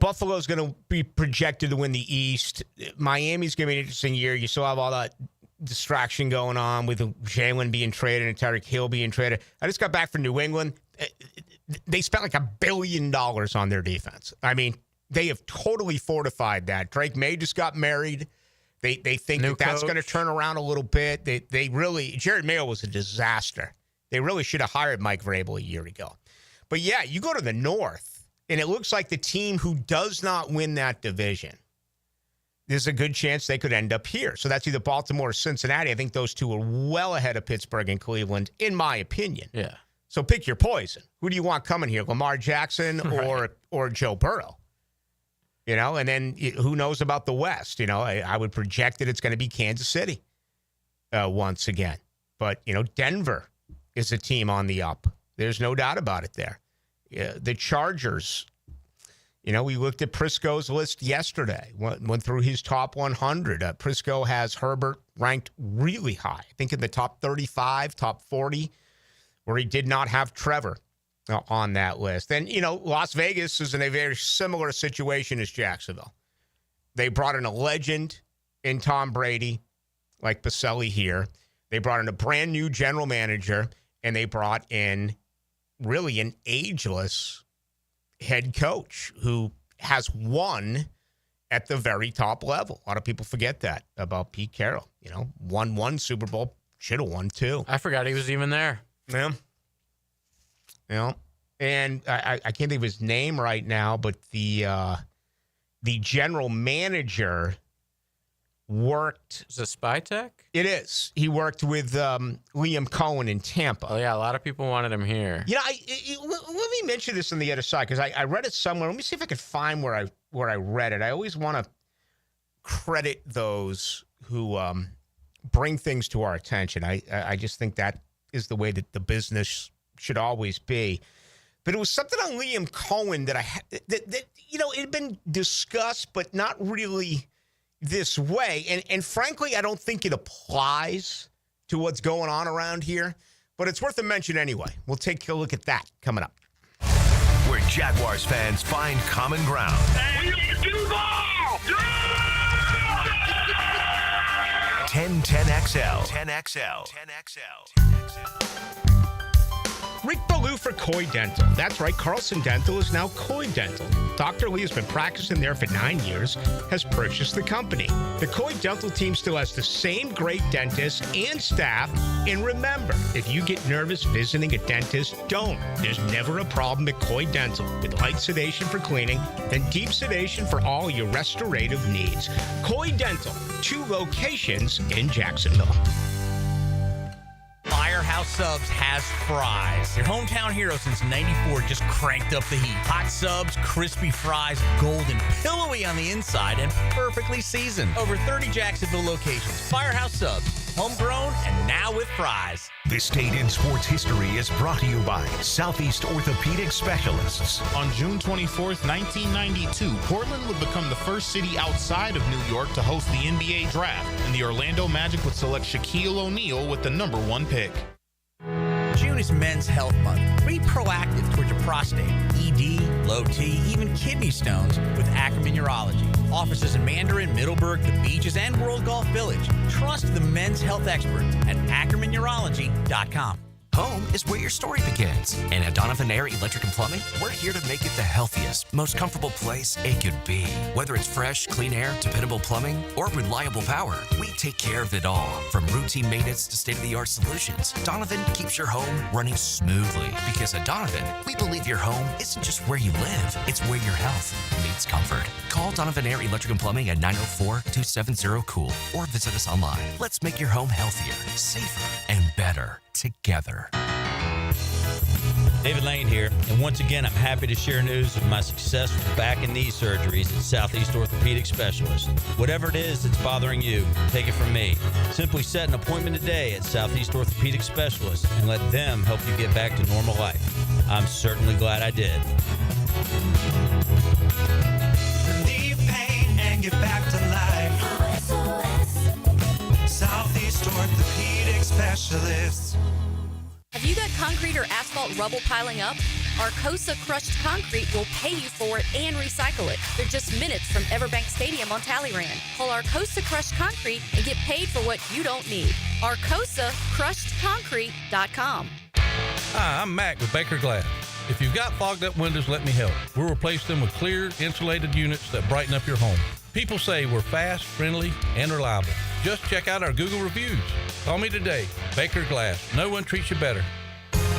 Buffalo's going to be projected to win the East. Miami's going to be an interesting year. You still have all that distraction going on with Jalen being traded and Tyreek Hill being traded. I just got back from New England. They spent like $1 billion on their defense. I mean, they have totally fortified that. Drake May just got married. They think that's going to turn around a little bit. They really, Jared Mayo was a disaster. They really should have hired Mike Vrabel a year ago. But yeah, you go to the North, and it looks like the team who does not win that division, there's a good chance they could end up here. So that's either Baltimore or Cincinnati. I think those two are well ahead of Pittsburgh and Cleveland, in my opinion. Yeah. So pick your poison. Who do you want coming here, Lamar Jackson or Joe Burrow? And then who knows about the West? I would project that it's going to be Kansas City once again. But, Denver is a team on the up. There's no doubt about it there. The Chargers, we looked at Prisco's list yesterday, went through his top 100. Prisco has Herbert ranked really high, I think in the top 35, top 40, where he did not have Trevor on that list. And, Las Vegas is in a very similar situation as Jacksonville. They brought in a legend in Tom Brady, like Baselli here. They brought in a brand new general manager, and they brought in really an ageless head coach who has won at the very top level. A lot of people forget that about Pete Carroll. Won 1 Super Bowl, should have won 2. I forgot he was even there. Yeah. And I can't think of his name right now, but the general manager worked. Is it Spytech? It is. He worked with Liam Cohen in Tampa. Oh, yeah. A lot of people wanted him here. Let me mention this on the other side, because I read it somewhere. Let me see if I can find where I read it. I always want to credit those who bring things to our attention. I just think that is the way that the business should always be. But it was something on Liam Cohen that it had been discussed, but not really this way. And frankly, I don't think it applies to what's going on around here, but it's worth a mention anyway. We'll take a look at that coming up. Where Jaguars fans find common ground. 1010XL. 10XL. 10XL. Rick Ballou for Coy Dental. That's right, Carlson Dental is now Coy Dental. Dr. Lee has been practicing there for 9 years, has purchased the company. The Coy Dental team still has the same great dentist and staff. And remember, if you get nervous visiting a dentist, don't. There's never a problem at Coy Dental, with light sedation for cleaning and deep sedation for all your restorative needs. Coy Dental, 2 locations in Jacksonville. Firehouse Subs has fries. Your hometown hero since '94 just cranked up the heat. Hot subs, crispy fries, golden, pillowy on the inside, and perfectly seasoned. Over 30 Jacksonville locations. Firehouse Subs. homegrown and now with fries. This date in sports history is brought to you by Southeast Orthopedic Specialists. On June 24th, 1992, Portland would become the first city outside of New York to host the NBA Draft, and the Orlando Magic would select Shaquille O'Neal with the number 1 pick. June is Men's Health Month. Be proactive towards your prostate, ED, low T, even kidney stones with Ackerman Urology. Offices in Mandarin, Middleburg, the Beaches, and World Golf Village. Trust the men's health experts at AckermanUrology.com. Home is where your story begins. And at Donovan Air Electric and Plumbing, we're here to make it the healthiest, most comfortable place it could be. Whether it's fresh, clean air, dependable plumbing, or reliable power, we take care of it all. From routine maintenance to state-of-the-art solutions, Donovan keeps your home running smoothly. Because at Donovan, we believe your home isn't just where you live, it's where your health meets comfort. Call Donovan Air Electric and Plumbing at 904-270-COOL or visit us online. Let's make your home healthier, safer, and better together. David Lane here, and once again, I'm happy to share news of my successful back and knee surgeries at Southeast Orthopedic Specialists. Whatever it is that's bothering you, take it from me. Simply set an appointment today at Southeast Orthopedic Specialists and let them help you get back to normal life. I'm certainly glad I did. Relieve pain and get back to life. Southeast Orthopedic Specialists. Have you got concrete or asphalt rubble piling up? Arcosa Crushed Concrete will pay you for it and recycle it. They're just minutes from Everbank Stadium on Talleyrand. Call Arcosa Crushed Concrete and get paid for what you don't need. ArcosaCrushedConcrete.com. Hi, I'm Mac with Baker Glass. If you've got fogged up windows, let me help. We'll replace them with clear, insulated units that brighten up your home. People say we're fast, friendly, and reliable. Just check out our Google reviews. Call me today. Baker Glass. No one treats you better.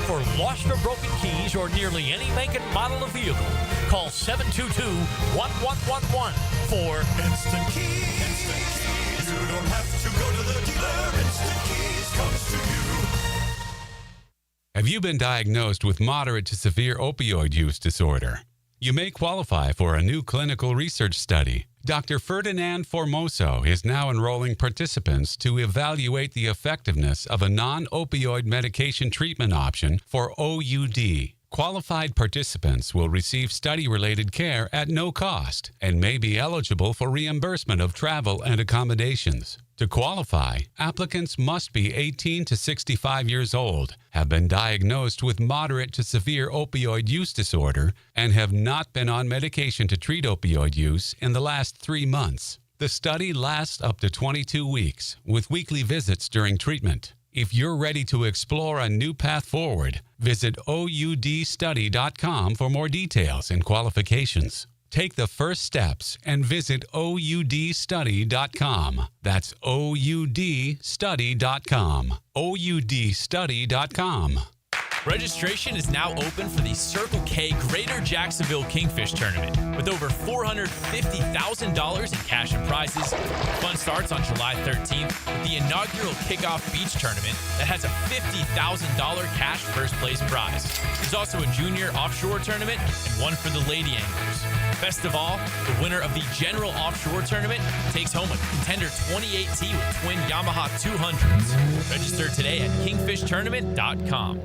For lost or broken keys or nearly any make and model of vehicle, call 722-1111 for Instant Keys. Instant Keys. You don't have to go to the dealer. Instant Keys comes to you. Have you been diagnosed with moderate to severe opioid use disorder? You may qualify for a new clinical research study. Dr. Ferdinand Formoso is now enrolling participants to evaluate the effectiveness of a non-opioid medication treatment option for OUD. Qualified participants will receive study-related care at no cost and may be eligible for reimbursement of travel and accommodations. To qualify, applicants must be 18 to 65 years old, have been diagnosed with moderate to severe opioid use disorder, and have not been on medication to treat opioid use in the last 3 months. The study lasts up to 22 weeks, with weekly visits during treatment. If you're ready to explore a new path forward, visit OUDstudy.com for more details and qualifications. Take the first steps and visit OUDstudy.com. That's OUDstudy.com. OUDstudy.com. Registration is now open for the Circle K Greater Jacksonville Kingfish Tournament with over $450,000 in cash and prizes. Fun starts on July 13th with the inaugural Kickoff Beach Tournament that has a $50,000 cash first place prize. There's also a junior offshore tournament and one for the lady anglers. Best of all, the winner of the General Offshore Tournament takes home a Contender 28T with twin Yamaha 200s. Register today at kingfishtournament.com.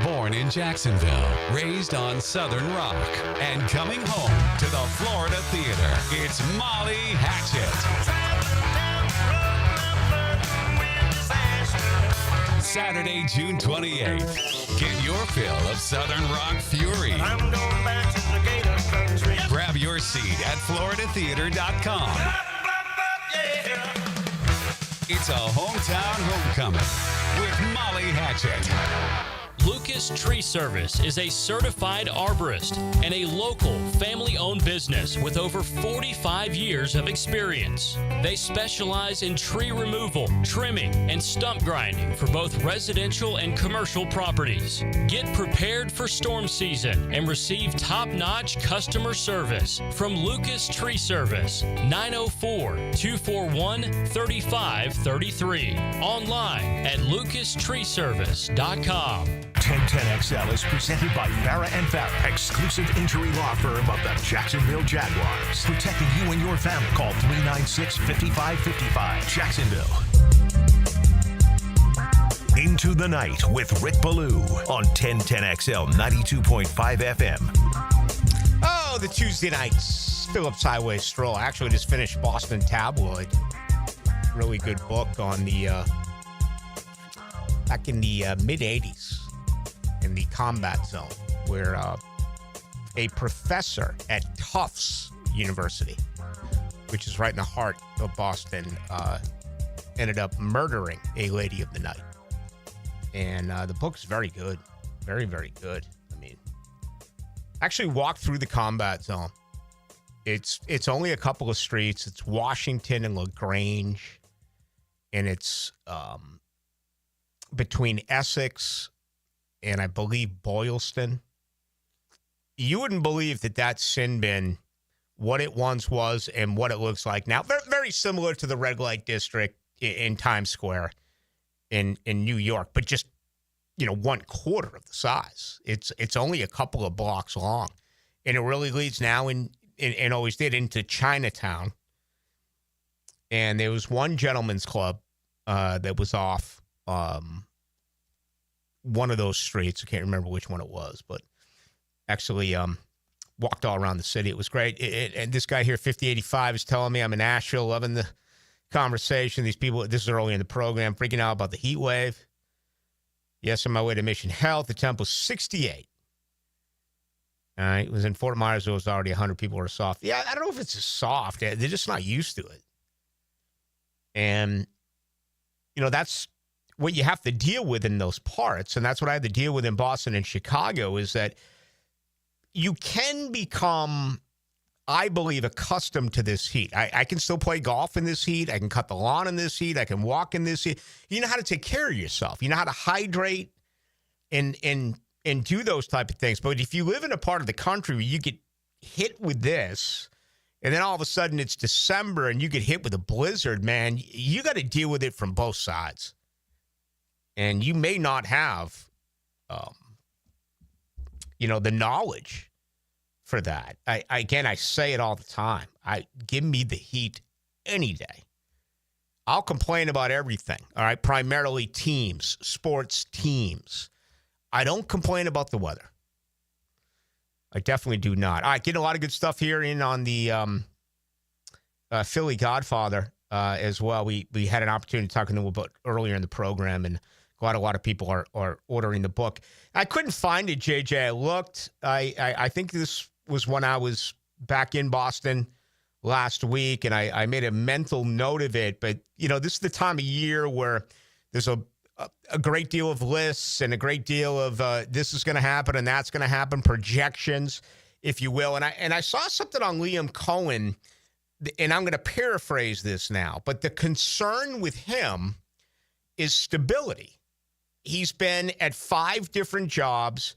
Born in Jacksonville, raised on Southern Rock, and coming home to the Florida Theater, it's Molly Hatchet. Saturday, June 28th. Get your fill of Southern Rock fury. Grab your seat at floridatheater.com. It's a hometown homecoming with Molly Hatchet. Lucas Tree Service is a certified arborist and a local family-owned business with over 45 years of experience. They specialize in tree removal, trimming, and stump grinding for both residential and commercial properties. Get prepared for storm season and receive top-notch customer service from Lucas Tree Service, 904-241-3533. Online at lucastreeservice.com. 1010XL is presented by Farah and Farah, exclusive injury law firm of the Jacksonville Jaguars. Protecting you and your family. Call 396-5555. Jacksonville. Into the Night with Rick Ballou on 1010XL 92.5 FM. Oh, the Tuesday nights Phillips Highway Stroll. I actually just finished Boston Tabloid. Really good book on the back in the mid-'80s in the combat zone, where a professor at Tufts University, which is right in the heart of Boston, ended up murdering a lady of the night. And the book's very good. Very, very good. I mean, actually walked through the combat zone. It's only a couple of streets. It's Washington and LaGrange. And it's between Essex and I believe Boylston. You wouldn't believe that sin bin, what it once was and what it looks like now. Very, very similar to the red light district in Times Square in New York, but just, 1/4 of the size. It's only a couple of blocks long. And it really leads now and always did into Chinatown. And there was one gentleman's club that was off one of those streets. I can't remember which one it was, but actually walked all around the city. It was great. And this guy here, 5085, is telling me I'm in Asheville, loving the conversation. These people, this is early in the program, freaking out about the heat wave. Yes, on my way to Mission Health. The temp was 68. All right. It was in Fort Myers. There was already 100 people were soft. Yeah, I don't know if it's soft. They're just not used to it. And, that's what you have to deal with in those parts. And that's what I had to deal with in Boston and Chicago, is that you can become, I believe, accustomed to this heat. I can still play golf in this heat. I can cut the lawn in this heat. I can walk in this heat. You know how to take care of yourself. You know how to hydrate and do those type of things. But if you live in a part of the country where you get hit with this, and then all of a sudden it's December and you get hit with a blizzard, man, you got to deal with it from both sides. And you may not have, the knowledge for that. I say it all the time. Give me the heat any day. I'll complain about everything, all right? Primarily teams, sports teams. I don't complain about the weather. I definitely do not. All right, getting a lot of good stuff here in on the Philly Godfather as well. We had an opportunity to talk to them about earlier in the program, and glad a lot of people are ordering the book. I couldn't find it, JJ. I looked. I think this was when I was back in Boston last week, and I made a mental note of it. But, this is the time of year where there's a great deal of lists and a great deal of this is going to happen and that's going to happen, projections, if you will. And I saw something on Liam Cohen, and I'm going to paraphrase this now, but the concern with him is stability. He's been at 5 different jobs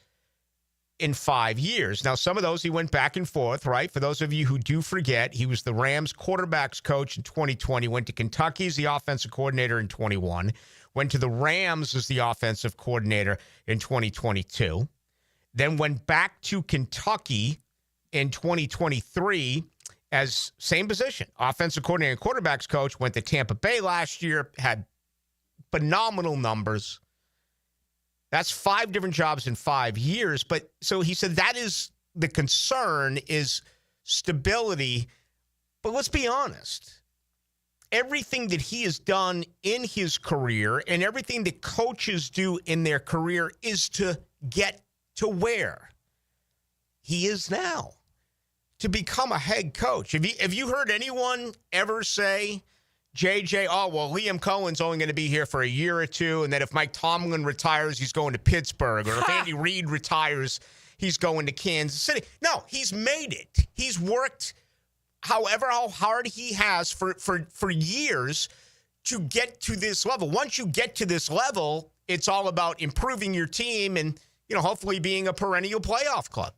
in 5 years. Now, some of those he went back and forth, right? For those of you who do forget, he was the Rams quarterbacks coach in 2020, went to Kentucky as the offensive coordinator in 21, went to the Rams as the offensive coordinator in 2022, then went back to Kentucky in 2023 as same position, offensive coordinator and quarterbacks coach, went to Tampa Bay last year, had phenomenal numbers. That's 5 different jobs in 5 years. But so he said that is the concern, is stability. But let's be honest. Everything that he has done in his career and everything that coaches do in their career is to get to where he is now, to become a head coach. Have you heard anyone ever say, JJ, Liam Cohen's only going to be here for a year or two, and that if Mike Tomlin retires, he's going to Pittsburgh, or if Andy Reid retires, he's going to Kansas City? No, he's made it. He's worked how hard he has for years to get to this level. Once you get to this level, it's all about improving your team and, hopefully being a perennial playoff club.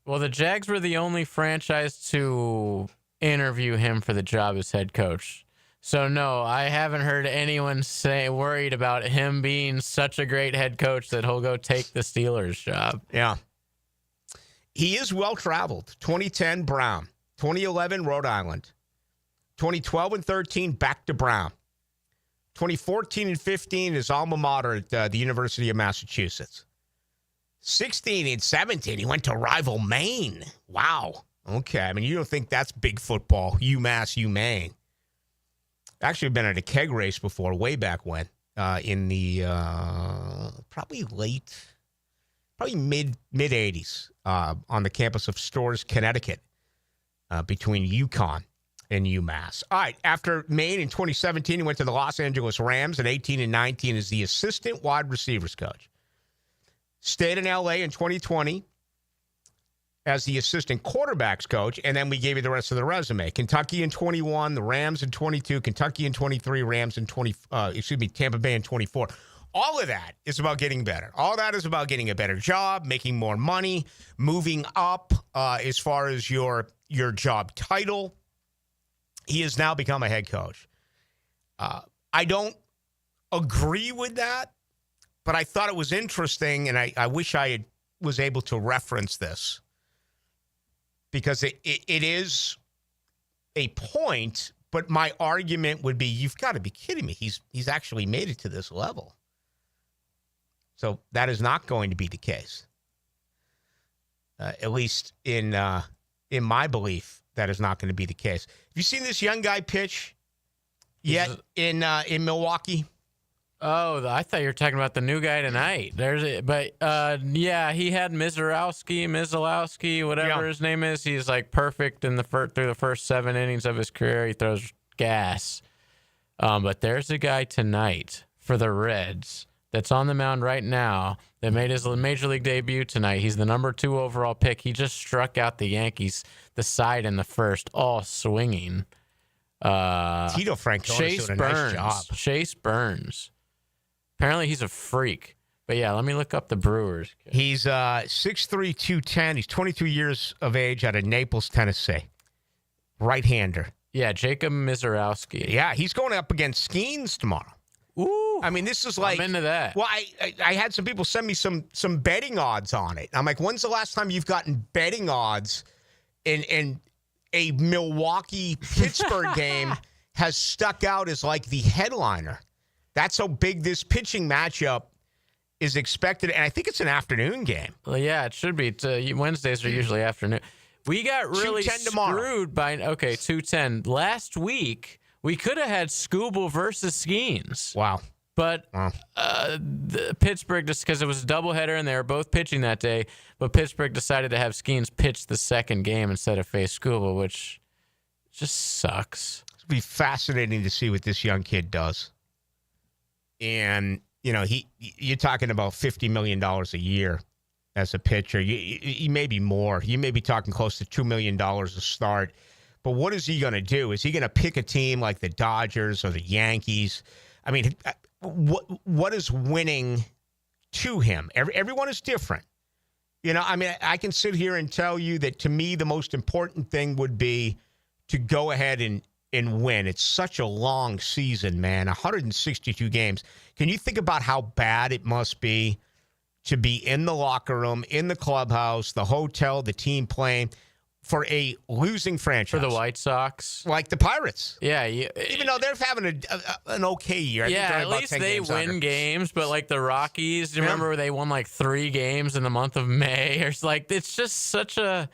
Well, the Jags were the only franchise to interview him for the job as head coach. So, no, I haven't heard anyone worried about him being such a great head coach that he'll go take the Steelers job. Yeah. He is well-traveled. 2010, Brown. 2011, Rhode Island. 2012 and 13, back to Brown. 2014 and 15, his alma mater at the University of Massachusetts. 16 and 17, he went to rival Maine. Wow. Okay. I mean, you don't think that's big football. UMass, UMaine. Actually been at a keg race before, way back when, in the probably mid-'80s on the campus of Storrs, Connecticut, between UConn and UMass. All right, after Maine in 2017, he went to the Los Angeles Rams at 18 and 19 as the assistant wide receivers coach. Stayed in L.A. in 2020 as the assistant quarterbacks coach, and then we gave you the rest of the resume. Kentucky in 21, the Rams in 22, Kentucky in 23, Rams in Tampa Bay in 24. All of that is about getting better. All that is about getting a better job, making more money, moving up as far as your job title. He has now become a head coach. I don't agree with that, but I thought it was interesting, and I wish I was able to reference this because it is a point, but my argument would be, you've got to be kidding me. He's actually made it to this level. So that is not going to be the case. At least in my belief, that is not going to be the case. Have you seen this young guy pitch yet in Milwaukee? Oh, I thought you were talking about the new guy tonight. Yeah, he had Mizalowski, whatever his name is. He's like perfect in through the first 7 innings of his career. He throws gas. But there's a guy tonight for the Reds that's on the mound right now that made his major league debut tonight. He's the number 2 overall pick. He just struck out the Yankees the side in the first, all swinging. Tito Francona's doing a nice job. Chase Burns. Apparently he's a freak. But yeah, let me look up the Brewers. He's 6'3", 210. He's 22 years of age out of Naples, Tennessee. Right-hander. Yeah, Jacob Mizarowski. Yeah, he's going up against Skeens tomorrow. Ooh. I mean, this is like... I'm into that. Well, I had some people send me some betting odds on it. I'm like, when's the last time you've gotten betting odds in a Milwaukee-Pittsburgh game has stuck out as like the headliner? That's how big this pitching matchup is expected, and I think it's an afternoon game. Well, yeah, it should be. Wednesdays are usually afternoon. We got really screwed by 2:10 last week. We could have had Scooble versus Skeens. Wow. But Pittsburgh, just because it was a doubleheader and they were both pitching that day, but Pittsburgh decided to have Skeens pitch the second game instead of face Scooble, which just sucks. It'll be fascinating to see what this young kid does. And, you know, you're talking about $50 million a year as a pitcher. You may be more. You may be talking close to $2 million a start. But what is he going to do? Is he going to pick a team like the Dodgers or the Yankees? I mean, what is winning to him? Everyone is different. You know, I mean, I can sit here and tell you that to me the most important thing would be to go ahead and win. It's such a long season, man, 162 games. Can you think about how bad it must be to be in the locker room, in the clubhouse, the hotel, the team playing for a losing franchise? For the White Sox? Like the Pirates. Yeah. Even though they're having an okay year. I think at least they win games, but like the Rockies, do you remember they won like 3 games in the month of May? It's like, it's just such a,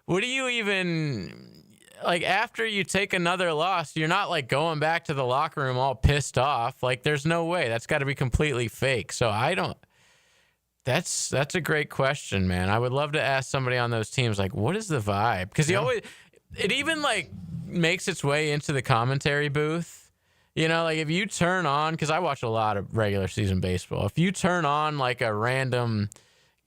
what do you even... Like, after you take another loss, you're not, like, going back to the locker room all pissed off. Like, there's no way. That's got to be completely fake. So, I don't... That's a great question, man. I would love to ask somebody on those teams, like, what is the vibe? Because it even, like, makes its way into the commentary booth. You know, like, if you turn on... Because I watch a lot of regular season baseball. If you turn on, like, a random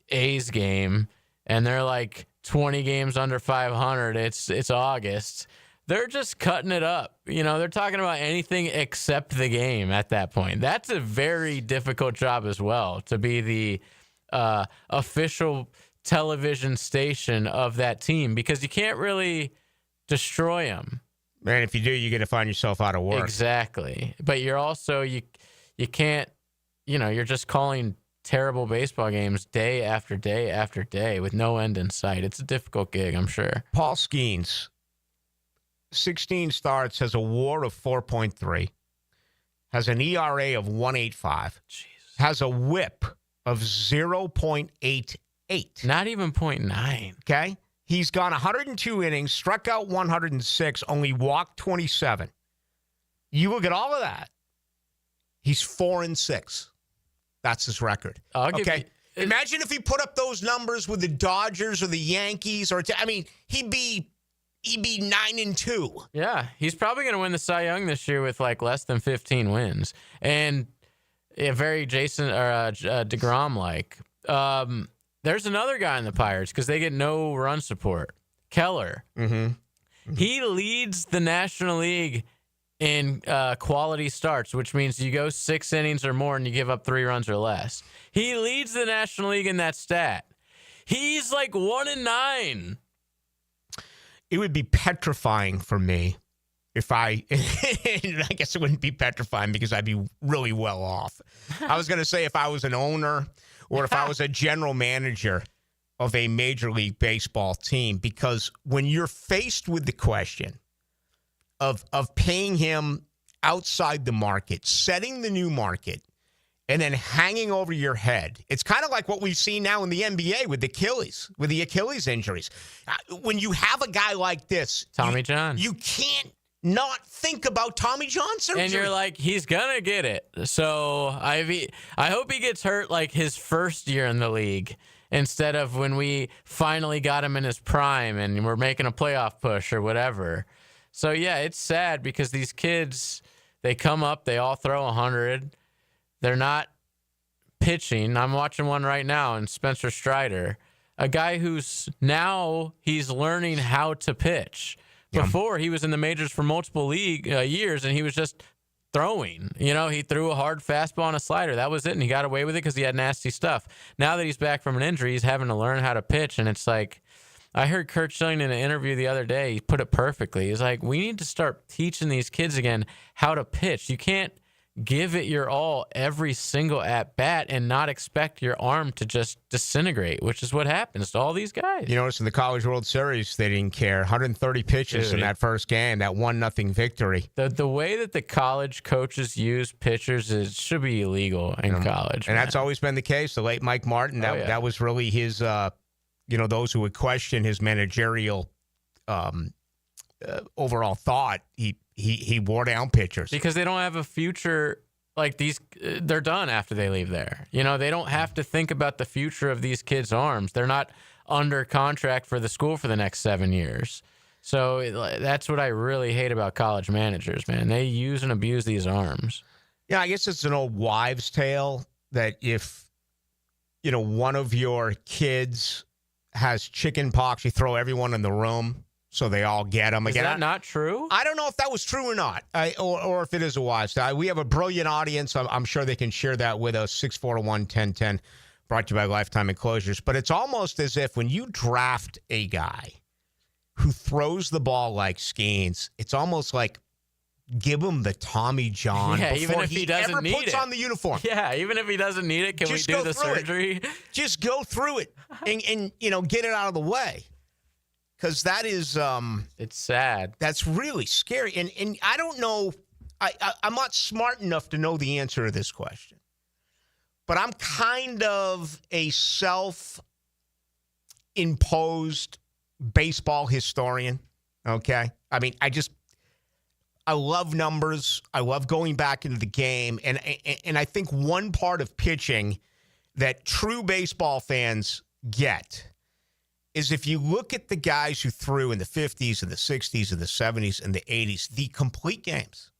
A's game, and they're, like... 20 games under 500. It's August. They're just cutting it up. You know, they're talking about anything except the game at that point. That's a very difficult job as well, to be the official television station of that team, because you can't really destroy them. Man, if you do, you're going to find yourself out of work. Exactly. But you're also, you can't, you know, you're just calling terrible baseball games day after day after day with no end in sight. It's a difficult gig, I'm sure. Paul Skeens, 16 starts, has a WAR of 4.3. has an ERA of 1.85, has a WHIP of 0.88. Not even 0.9. Okay? He's gone 102 innings, struck out 106, only walked 27. You look at all of that. He's 4-6. That's his record. Okay. Imagine if he put up those numbers with the Dodgers or the Yankees, he'd be 9-2. Yeah, he's probably going to win the Cy Young this year with like less than 15 wins, and very Jason or DeGrom like. There's another guy in the Pirates because they get no run support. Keller. Mm-hmm. He leads the National League in quality starts, which means you go 6 innings or more and you give up 3 runs or less. He leads the National League in that stat. He's like 1-9. It would be petrifying for me if I guess it wouldn't be petrifying because I'd be really well off. I was going to say if I was an owner or if I was a general manager of a Major League Baseball team, because when you're faced with the question of paying him outside the market, setting the new market, and then hanging over your head, it's kind of like what we've seen now in the NBA with the Achilles injuries. When you have a guy like this, Tommy John, you can't not think about Tommy John surgery. And you're like, he's going to get it. So I hope he gets hurt like his first year in the league instead of when we finally got him in his prime and we're making a playoff push or whatever. So, yeah, it's sad because these kids, they come up, they all throw 100. They're not pitching. I'm watching one right now in Spencer Strider, a guy he's learning how to pitch. Before, he was in the majors for multiple years, and he was just throwing. He threw a hard fastball and a slider. That was it, and he got away with it because he had nasty stuff. Now that he's back from an injury, he's having to learn how to pitch, and it's like, I heard Kurt Schilling in an interview the other day. He put it perfectly. He's like, we need to start teaching these kids again how to pitch. You can't give it your all every single at-bat and not expect your arm to just disintegrate, which is what happens to all these guys. You notice in the College World Series, they didn't care. 130 pitches in that first game, that 1-0 victory. The way that the college coaches use pitchers should be illegal in college. And that's always been the case. The late Mike Martin, that was really his, those who would question his managerial overall thought, he wore down pitchers because they don't have a future. Like these, they're done after they leave there. They don't have to think about the future of these kids' arms. They're not under contract for the school for the next 7 years. So that's what I really hate about college managers, man. They use and abuse these arms. Yeah, I guess it's an old wives' tale that if one of your kids has chicken pox, you throw everyone in the room. So they all get them. Is that not true? I don't know if that was true or not, or if it is a wives' tale. We have a brilliant audience. I'm sure they can share that with us. 641-1010, brought to you by Lifetime Enclosures. But it's almost as if when you draft a guy who throws the ball like Skeens, it's almost like give him the Tommy John even if he doesn't need puts it on the uniform. Yeah, even if he doesn't need it, can we do the surgery? Just go through it and get it out of the way. Because that is... it's sad. That's really scary. And I don't know... I'm not smart enough to know the answer to this question. But I'm kind of a self-imposed baseball historian, okay? I mean, I love numbers. I love going back into the game. And I think one part of pitching that true baseball fans get is if you look at the guys who threw in the 50s and the 60s and the 70s and the 80s, the complete games.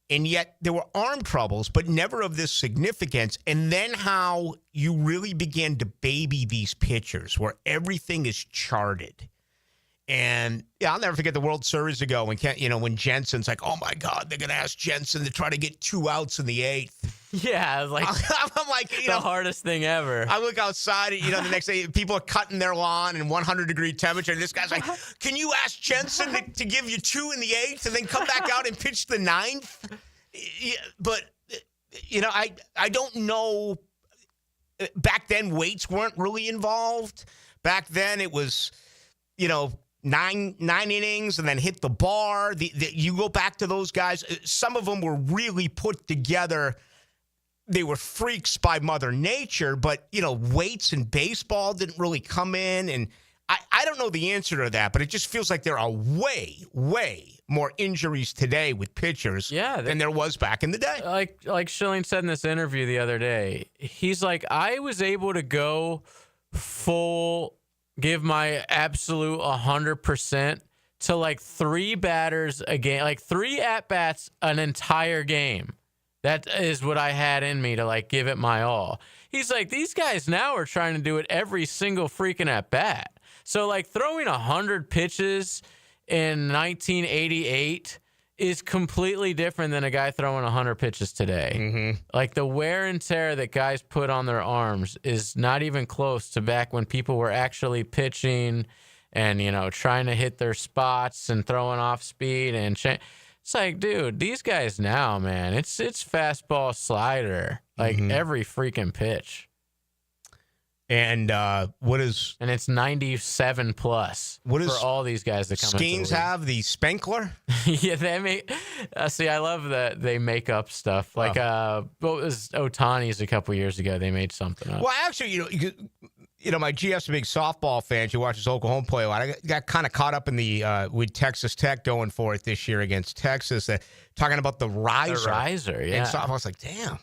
And yet there were arm troubles, but never of this significance. And then how you really began to baby these pitchers where everything is charted. And I'll never forget the World Series ago when Jensen's like, oh my God, they're going to ask Jensen to try to get 2 outs in the 8th. Yeah, I'm like the hardest thing ever. I look outside, the next day, people are cutting their lawn in 100-degree temperature, and this guy's like, can you ask Jensen to give you 2 in the 8th and then come back out and pitch the 9th? Yeah, but, I don't know. Back then, weights weren't really involved. Back then, it was, nine innings and then hit the bar. You go back to those guys. Some of them were really put together. They were freaks by Mother Nature, but, weights in baseball didn't really come in. And I don't know the answer to that, but it just feels like there are way, way more injuries today with pitchers than there was back in the day. Like Schilling said in this interview the other day, he's like, I was able to go full, give my absolute 100% to like 3 batters a game, like 3 at-bats an entire game. That is what I had in me to like give it my all. He's like, these guys now are trying to do it every single freaking at-bat. So like throwing 100 pitches in 1988 is completely different than a guy throwing 100 pitches today. Mm-hmm. Like the wear and tear that guys put on their arms is not even close to back when people were actually pitching and, trying to hit their spots and throwing off speed and It's like, dude, these guys now, man, it's fastball, slider, like every freaking pitch. And and it's 97 plus for all these guys that come Skeens have the Spenkler? Yeah, they make. See, I love that they make up stuff. Like, what was Ohtani's a couple years ago? They made something up. Well, actually, my GF's a big softball fan. She watches Oklahoma play a lot. I got kind of caught up in the with Texas Tech going for it this year against Texas. Talking about the riser. The riser, yeah. And so I was like, damn.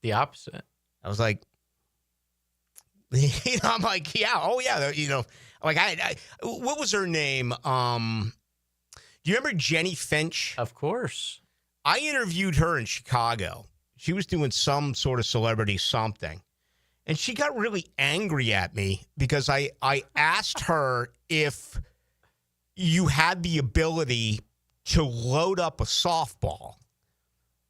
The opposite. I was like, I'm like, yeah, oh yeah, like I what was her name? Do you remember Jenny Finch? Of course. I interviewed her in Chicago. She was doing some sort of celebrity something. And she got really angry at me because I asked her if you had the ability to load up a softball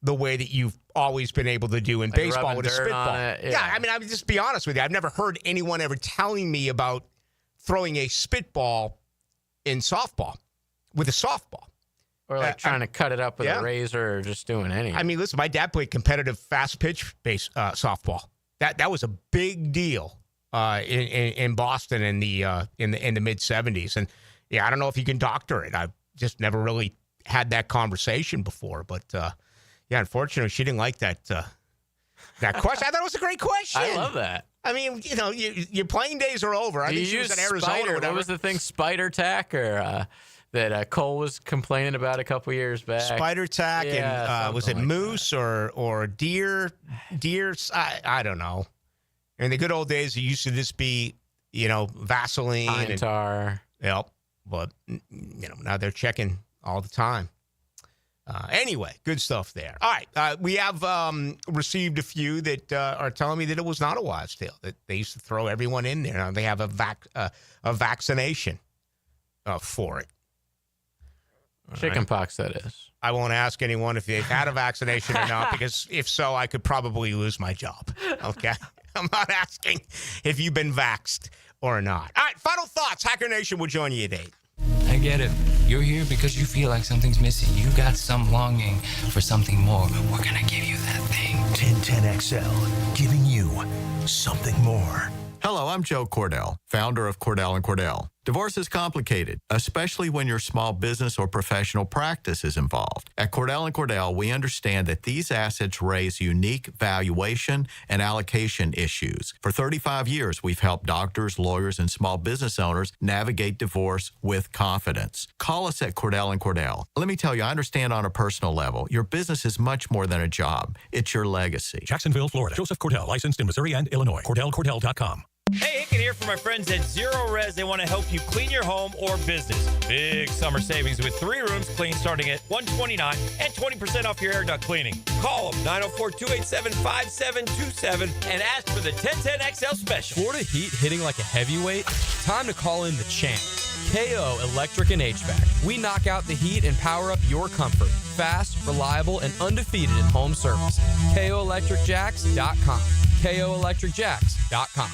the way that you've always been able to do in like baseball with a dirt spitball. on it, Yeah, I mean, I would just be honest with you. I've never heard anyone ever telling me about throwing a spitball in softball with a softball. Or like trying to cut it up with a razor or just doing anything. I mean, listen, my dad played competitive fast pitch base softball. That was a big deal in Boston in the mid 70s. And yeah, I don't know if you can doctor it. I've just never really had that conversation before. But yeah, unfortunately, she didn't like that question. I thought it was a great question. I love that. I mean, your playing days are over. I think she was in Arizona. Spider, what was the thing? Spider tack or that Cole was complaining about a couple years back? Spider tack and was it like moose or deer? Deers? I don't know. In the good old days, it used to just be Vaseline Pine tar. Yep. But now they're checking all the time. Anyway, good stuff there. All right, we have received a few that are telling me that it was not a wise tale, that they used to throw everyone in there. Now they have a vaccination for it. Chickenpox, that is. I won't ask anyone if they've had a vaccination or not, because if so, I could probably lose my job. Okay? I'm not asking if you've been vaxxed or not. All right, final thoughts. Hacker Nation will join you at 8. I get it. You're here because you feel like something's missing. You got some longing for something more. We're going to give you that thing. 1010XL, giving you something more. Hello, I'm Joe Cordell, founder of Cordell & Cordell. Divorce is complicated, especially when your small business or professional practice is involved. At Cordell & Cordell, we understand that these assets raise unique valuation and allocation issues. For 35 years, we've helped doctors, lawyers, and small business owners navigate divorce with confidence. Call us at Cordell & Cordell. Let me tell you, I understand on a personal level, your business is much more than a job. It's your legacy. Jacksonville, Florida. Joseph Cordell, licensed in Missouri and Illinois. CordellCordell.com. Hey, Hicken here from my friends at Zero Res. They want to help you clean your home or business. Big summer savings with 3 rooms clean starting at $129 and 20% off your air duct cleaning. Call them 904-287-5727 and ask for the 1010XL special. Florida heat hitting like a heavyweight? Time to call in the champ. KO Electric and HVAC. We knock out the heat and power up your comfort. Fast, reliable, and undefeated in home service. KOElectricJacks.com. KOElectricJacks.com.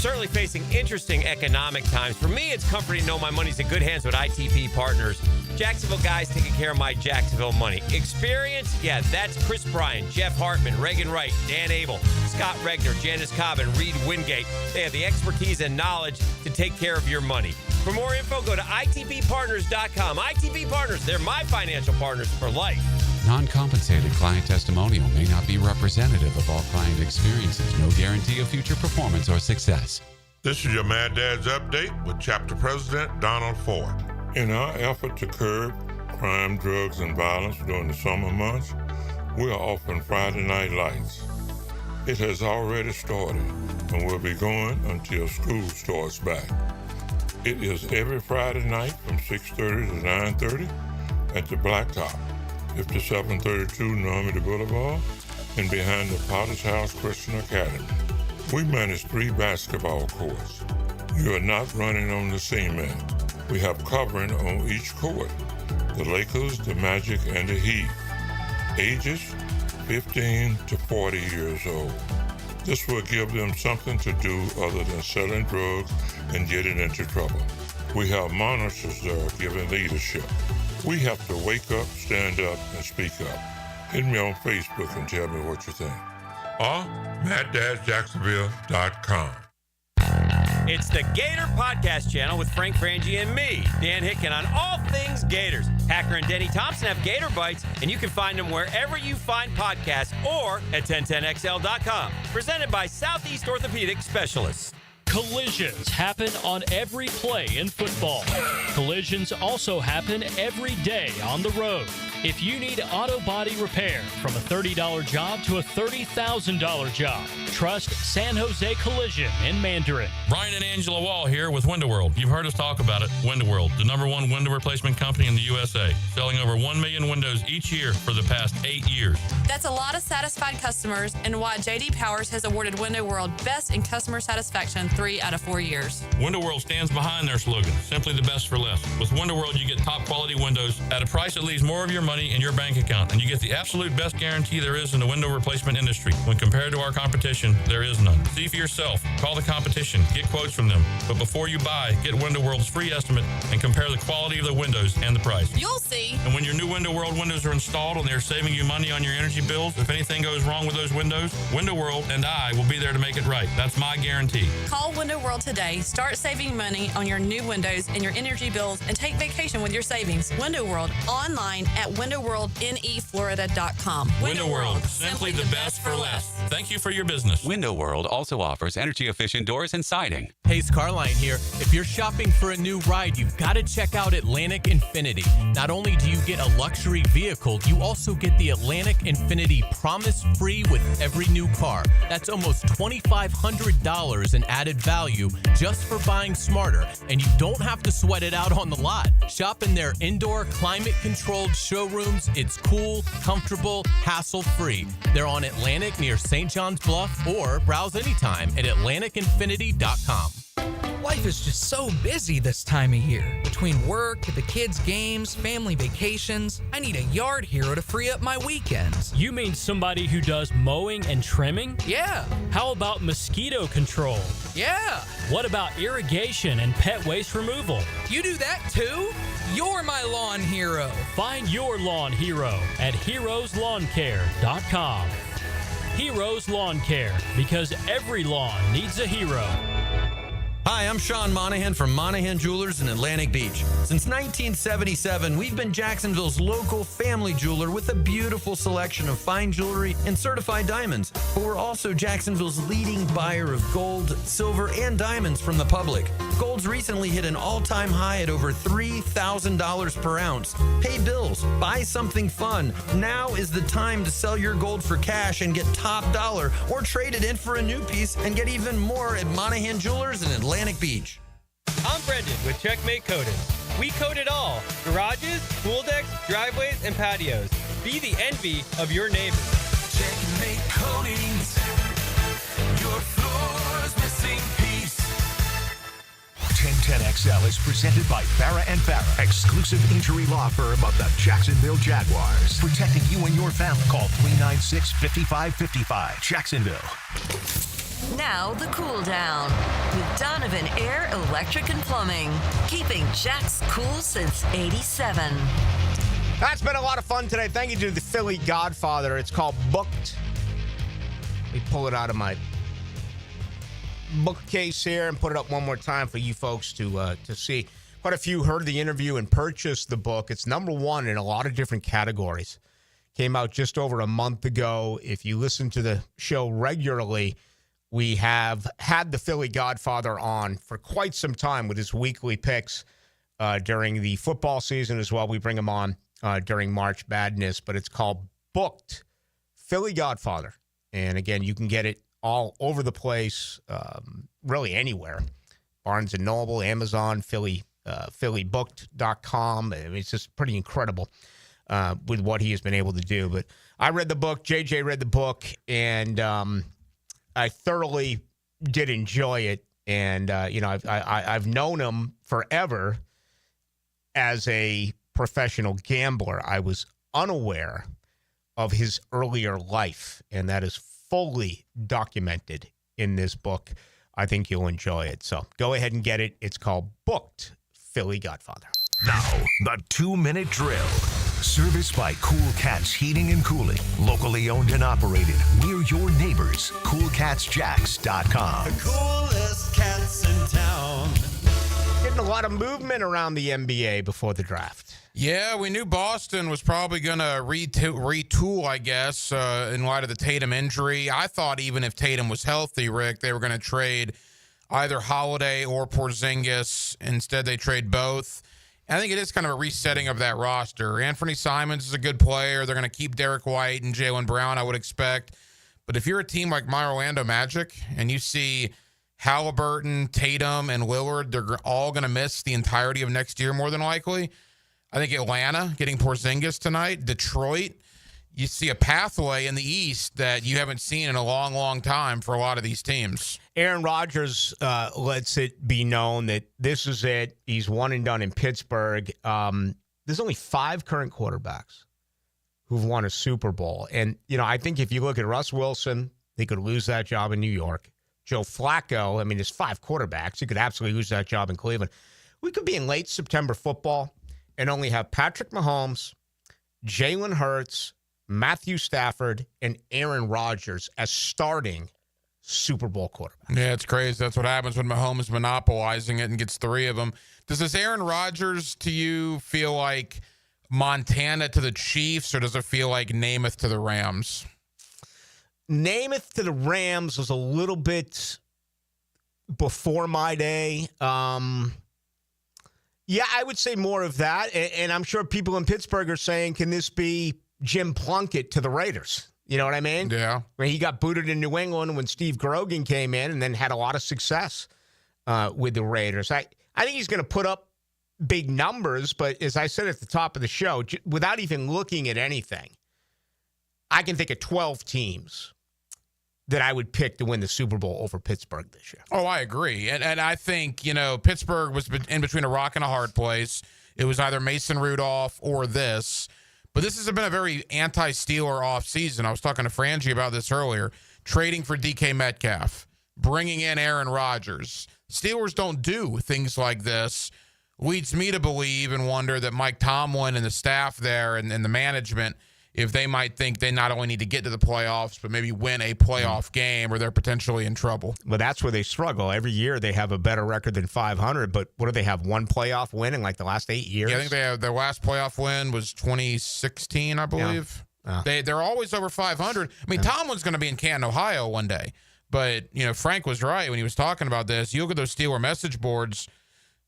certainly facing interesting economic times. For me, it's comforting to know my money's in good hands with ITP Partners. Jacksonville guys taking care of my Jacksonville money. Experience? Yeah, that's Chris Bryan, Jeff Hartman, Reagan Wright, Dan Abel, Scott Regner, Janice Cobb, and Reed Wingate. They have the expertise and knowledge to take care of your money. For more info, go to itppartners.com. ITP Partners, they're my financial partners for life. Non-compensated client testimonial may not be representative of all client experiences. No guarantee of future performance or success. This is your Mad Dad's Update with Chapter President Donald Ford. In our effort to curb crime, drugs, and violence during the summer months, we are offering Friday Night Lights. It has already started and will be going until school starts back. It is every Friday night from 6:30 to 9:30 at the Blacktop, 5732 Normandy Boulevard, and behind the Potter's House Christian Academy. We manage 3 basketball courts. You are not running on the cement. We have covering on each court: the Lakers, the Magic, and the Heat. Ages 15 to 40 years old. This will give them something to do other than selling drugs and getting into trouble. We have monitors there giving leadership. We have to wake up, stand up, and speak up. Hit me on Facebook and tell me what you think. Or MattDadJacksonville.com. It's the Gator Podcast Channel with Frank Frangie and me, Dan Hicken, on all things Gators. Hacker and Denny Thompson have Gator Bites, and you can find them wherever you find podcasts or at 1010XL.com. Presented by Southeast Orthopedic Specialists. Collisions happen on every play in football. Collisions also happen every day on the road. If you need auto body repair, from a $30 job to a $30,000 job, trust San Jose Collision in Mandarin. Brian and Angela Wall here with Window World. You've heard us talk about it. Window World, the #1 window replacement company in the USA, selling over 1 million windows each year for the past 8 years. That's a lot of satisfied customers, and why J.D. Powers has awarded Window World Best in Customer Satisfaction 3 out of 4 years. Window World stands behind their slogan, simply the best for less. With Window World, you get top quality windows at a price that leaves more of your money in your bank account, and you get the absolute best guarantee there is in the window replacement industry. When compared to our competition, there is none. See for yourself. Call the competition. Get quotes from them. But before you buy, get Window World's free estimate and compare the quality of the windows and the price. You'll see. And when your new Window World windows are installed and they're saving you money on your energy bills, if anything goes wrong with those windows, Window World and I will be there to make it right. That's my guarantee. Call Window World today. Start saving money on your new windows and your energy bills, and take vacation with your savings. Window World, online at windowworldneflorida.com. Window World, simply the best for less. Thank you for your business. Window World also offers energy-efficient doors and siding. Hey, Scarline here. If you're shopping for a new ride, you've got to check out Atlantic Infinity. Not only do you get a luxury vehicle, you also get the Atlantic Infinity Promise Free with every new car. That's almost $2,500 in added value just for buying smarter, and you don't have to sweat it out on the lot. Shop in their indoor, climate-controlled showrooms. It's cool, comfortable, hassle-free. They're on Atlantic near St. John's Bluff, or browse anytime at AtlanticInfinity.com. Life is just so busy this time of year. Between work, the kids' games, family vacations, I need a yard hero to free up my weekends. You mean somebody who does mowing and trimming? Yeah. How about mosquito control? Yeah. What about irrigation and pet waste removal? You do that too? You're my lawn hero. Find your lawn hero at heroeslawncare.com. Heroes Lawn Care, because every lawn needs a hero. Hi, I'm Sean Monahan from Monahan Jewelers in Atlantic Beach. Since 1977, we've been Jacksonville's local family jeweler with a beautiful selection of fine jewelry and certified diamonds. But we're also Jacksonville's leading buyer of gold, silver, and diamonds from the public. Gold's recently hit an all-time high at over $3,000 per ounce. Pay bills, buy something fun. Now is the time to sell your gold for cash and get top dollar, or trade it in for a new piece and get even more at Monahan Jewelers in Atlantic Beach. I'm Brendan with Checkmate Coatings. We coat it all: garages, pool decks, driveways, and patios. Be the envy of your neighbors. Checkmate Coatings, your floor's missing piece. 1010XL is presented by Farah & Farah, exclusive injury law firm of the Jacksonville Jaguars. Protecting you and your family. Call 396-5555. Jacksonville. Now the cool down with Donovan Air Electric and Plumbing, keeping Jack's cool since '87. That's been a lot of fun today. Thank you to the Philly Godfather. It's called Booked. Let me pull it out of my bookcase here and put it up one more time for you folks to see. Quite a few heard the interview and purchased the book. It's number one in a lot of different categories. Came out just over a month ago. If you listen to the show regularly, we have had the Philly Godfather on for quite some time with his weekly picks during the football season as well. We bring him on during March Madness, but it's called Booked, Philly Godfather. And again, you can get it all over the place, really anywhere. Barnes & Noble, Amazon, phillybooked.com. I mean, it's just pretty incredible with what he has been able to do. But I read the book, JJ read the book, and I thoroughly did enjoy it. And, I've known him forever as a professional gambler. I was unaware of his earlier life, and that is fully documented in this book. I think you'll enjoy it. So go ahead and get it. It's called Booked, Philly Godfather. Now, the 2-minute drill. Serviced by Cool Cats Heating and Cooling. Locally owned and operated. We're your neighbors. CoolCatsJacks.com. The coolest cats in town. Getting a lot of movement around the NBA before the draft. Yeah, we knew Boston was probably going to retool, I guess, in light of the Tatum injury. I thought even if Tatum was healthy, Rick, they were going to trade either Holiday or Porzingis. Instead, they trade both. I think it is kind of a resetting of that roster. Anthony Simons is a good player. They're going to keep Derek White and Jaylen Brown, I would expect. But if you're a team like my Orlando Magic and you see Halliburton, Tatum, and Lillard, they're all going to miss the entirety of next year more than likely. I think Atlanta getting Porzingis tonight, Detroit, you see a pathway in the East that you haven't seen in a long, long time for a lot of these teams. Aaron Rodgers lets it be known that this is it. He's one and done in Pittsburgh. There's only 5 current quarterbacks who've won a Super Bowl. And, I think if you look at Russ Wilson, he could lose that job in New York. Joe Flacco, I mean, there's 5 quarterbacks. He could absolutely lose that job in Cleveland. We could be in late September football and only have Patrick Mahomes, Jalen Hurts, Matthew Stafford, and Aaron Rodgers as starting Super Bowl quarterbacks. Yeah, it's crazy. That's what happens when Mahomes monopolizing it and gets 3 of them. Does this Aaron Rodgers to you feel like Montana to the Chiefs, or does it feel like Namath to the Rams? Namath to the Rams was a little bit before my day. Yeah, I would say more of that. And I'm sure people in Pittsburgh are saying, can this be Jim Plunkett to the Raiders? You know what I mean? Yeah. When he got booted in New England when Steve Grogan came in and then had a lot of success with the Raiders. I think he's going to put up big numbers, but as I said at the top of the show, without even looking at anything, I can think of 12 teams that I would pick to win the Super Bowl over Pittsburgh this year. Oh, I agree. And I think, Pittsburgh was in between a rock and a hard place. It was either Mason Rudolph or this. But this has been a very anti-Steeler offseason. I was talking to Frangie about this earlier. Trading for DK Metcalf, bringing in Aaron Rodgers. Steelers don't do things like this. Leads me to believe and wonder that Mike Tomlin and the staff there and the management, if they might think they not only need to get to the playoffs, but maybe win a playoff game, or they're potentially in trouble. Well, that's where they struggle. Every year they have a better record than 500, but what do they have, one playoff win in like the last 8 years? Yeah, I think their last playoff win was 2016, I believe. Yeah. They're always over 500. I mean, Tomlin's going to be in Canton, Ohio one day, but, Frank was right when he was talking about this. You look at those Steeler message boards,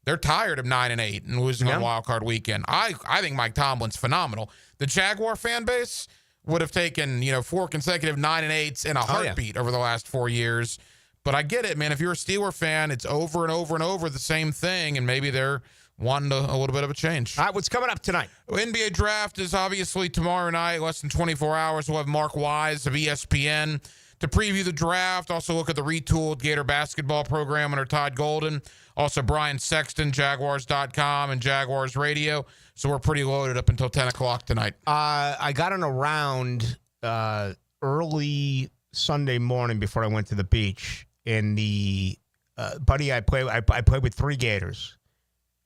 they're tired of 9-8 and losing on Wild Card Weekend. I think Mike Tomlin's phenomenal. The Jaguar fan base would have taken, 4 consecutive 9-8s in a heartbeat over the last 4 years. But I get it, man. If you're a Steeler fan, it's over and over and over the same thing, and maybe they're wanting a little bit of a change. All right, what's coming up tonight? NBA draft is obviously tomorrow night, less than 24 hours. We'll have Mark Wise of ESPN to preview the draft. Also look at the retooled Gator basketball program under Todd Golden. Also Brian Sexton, Jaguars.com and Jaguars Radio. So we're pretty loaded up until 10 o'clock tonight. I got on around early Sunday morning before I went to the beach, and the buddy I played with 3 Gators.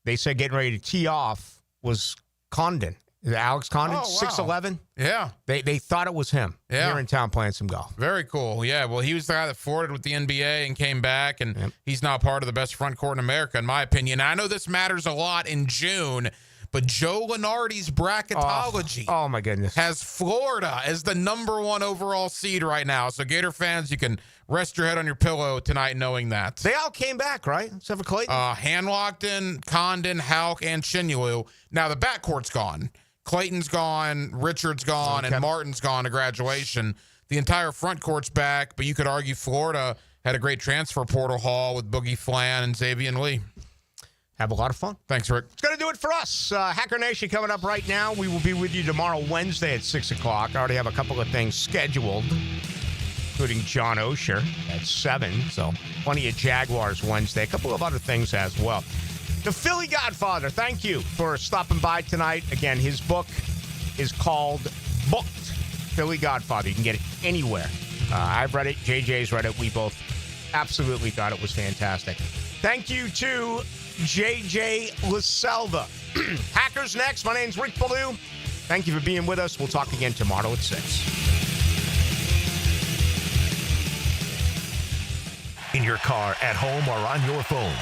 They said getting ready to tee off was Condon. Is it Alex Condon? Oh, wow. 6'11"? Yeah. They thought it was him here in town playing some golf. Very cool. Yeah, well, he was the guy that flirted with the NBA and came back, and he's now part of the best front court in America, in my opinion. And I know this matters a lot in June, but Joe Lunardi's bracketology oh my goodness, has Florida as the number 1 overall seed right now. So, Gator fans, you can rest your head on your pillow tonight knowing that. They all came back, right? Except for Clayton? Handlockton, Condon, Houck, and Chinulu. Now, the backcourt's gone. Clayton's gone, Richard's gone, and Martin's gone to graduation. The entire front court's back, but you could argue Florida had a great transfer portal haul with Boogie Flan and Xavier Lee. Have a lot of fun. Thanks, Rick. It's going to do it for us. Hacker Nation coming up right now. We will be with you tomorrow, Wednesday at 6 o'clock. I already have a couple of things scheduled, including John Osher at 7. So plenty of Jaguars Wednesday. A couple of other things as well. The Philly Godfather, thank you for stopping by tonight. Again, his book is called Booked, Philly Godfather. You can get it anywhere. I've read it. JJ's read it. We both absolutely thought it was fantastic. Thank you to JJ LaSelva. Hackers next. My name's Rick Ballou. Thank you for being with us. We'll talk again tomorrow at 6. In your car, at home, or on your phone.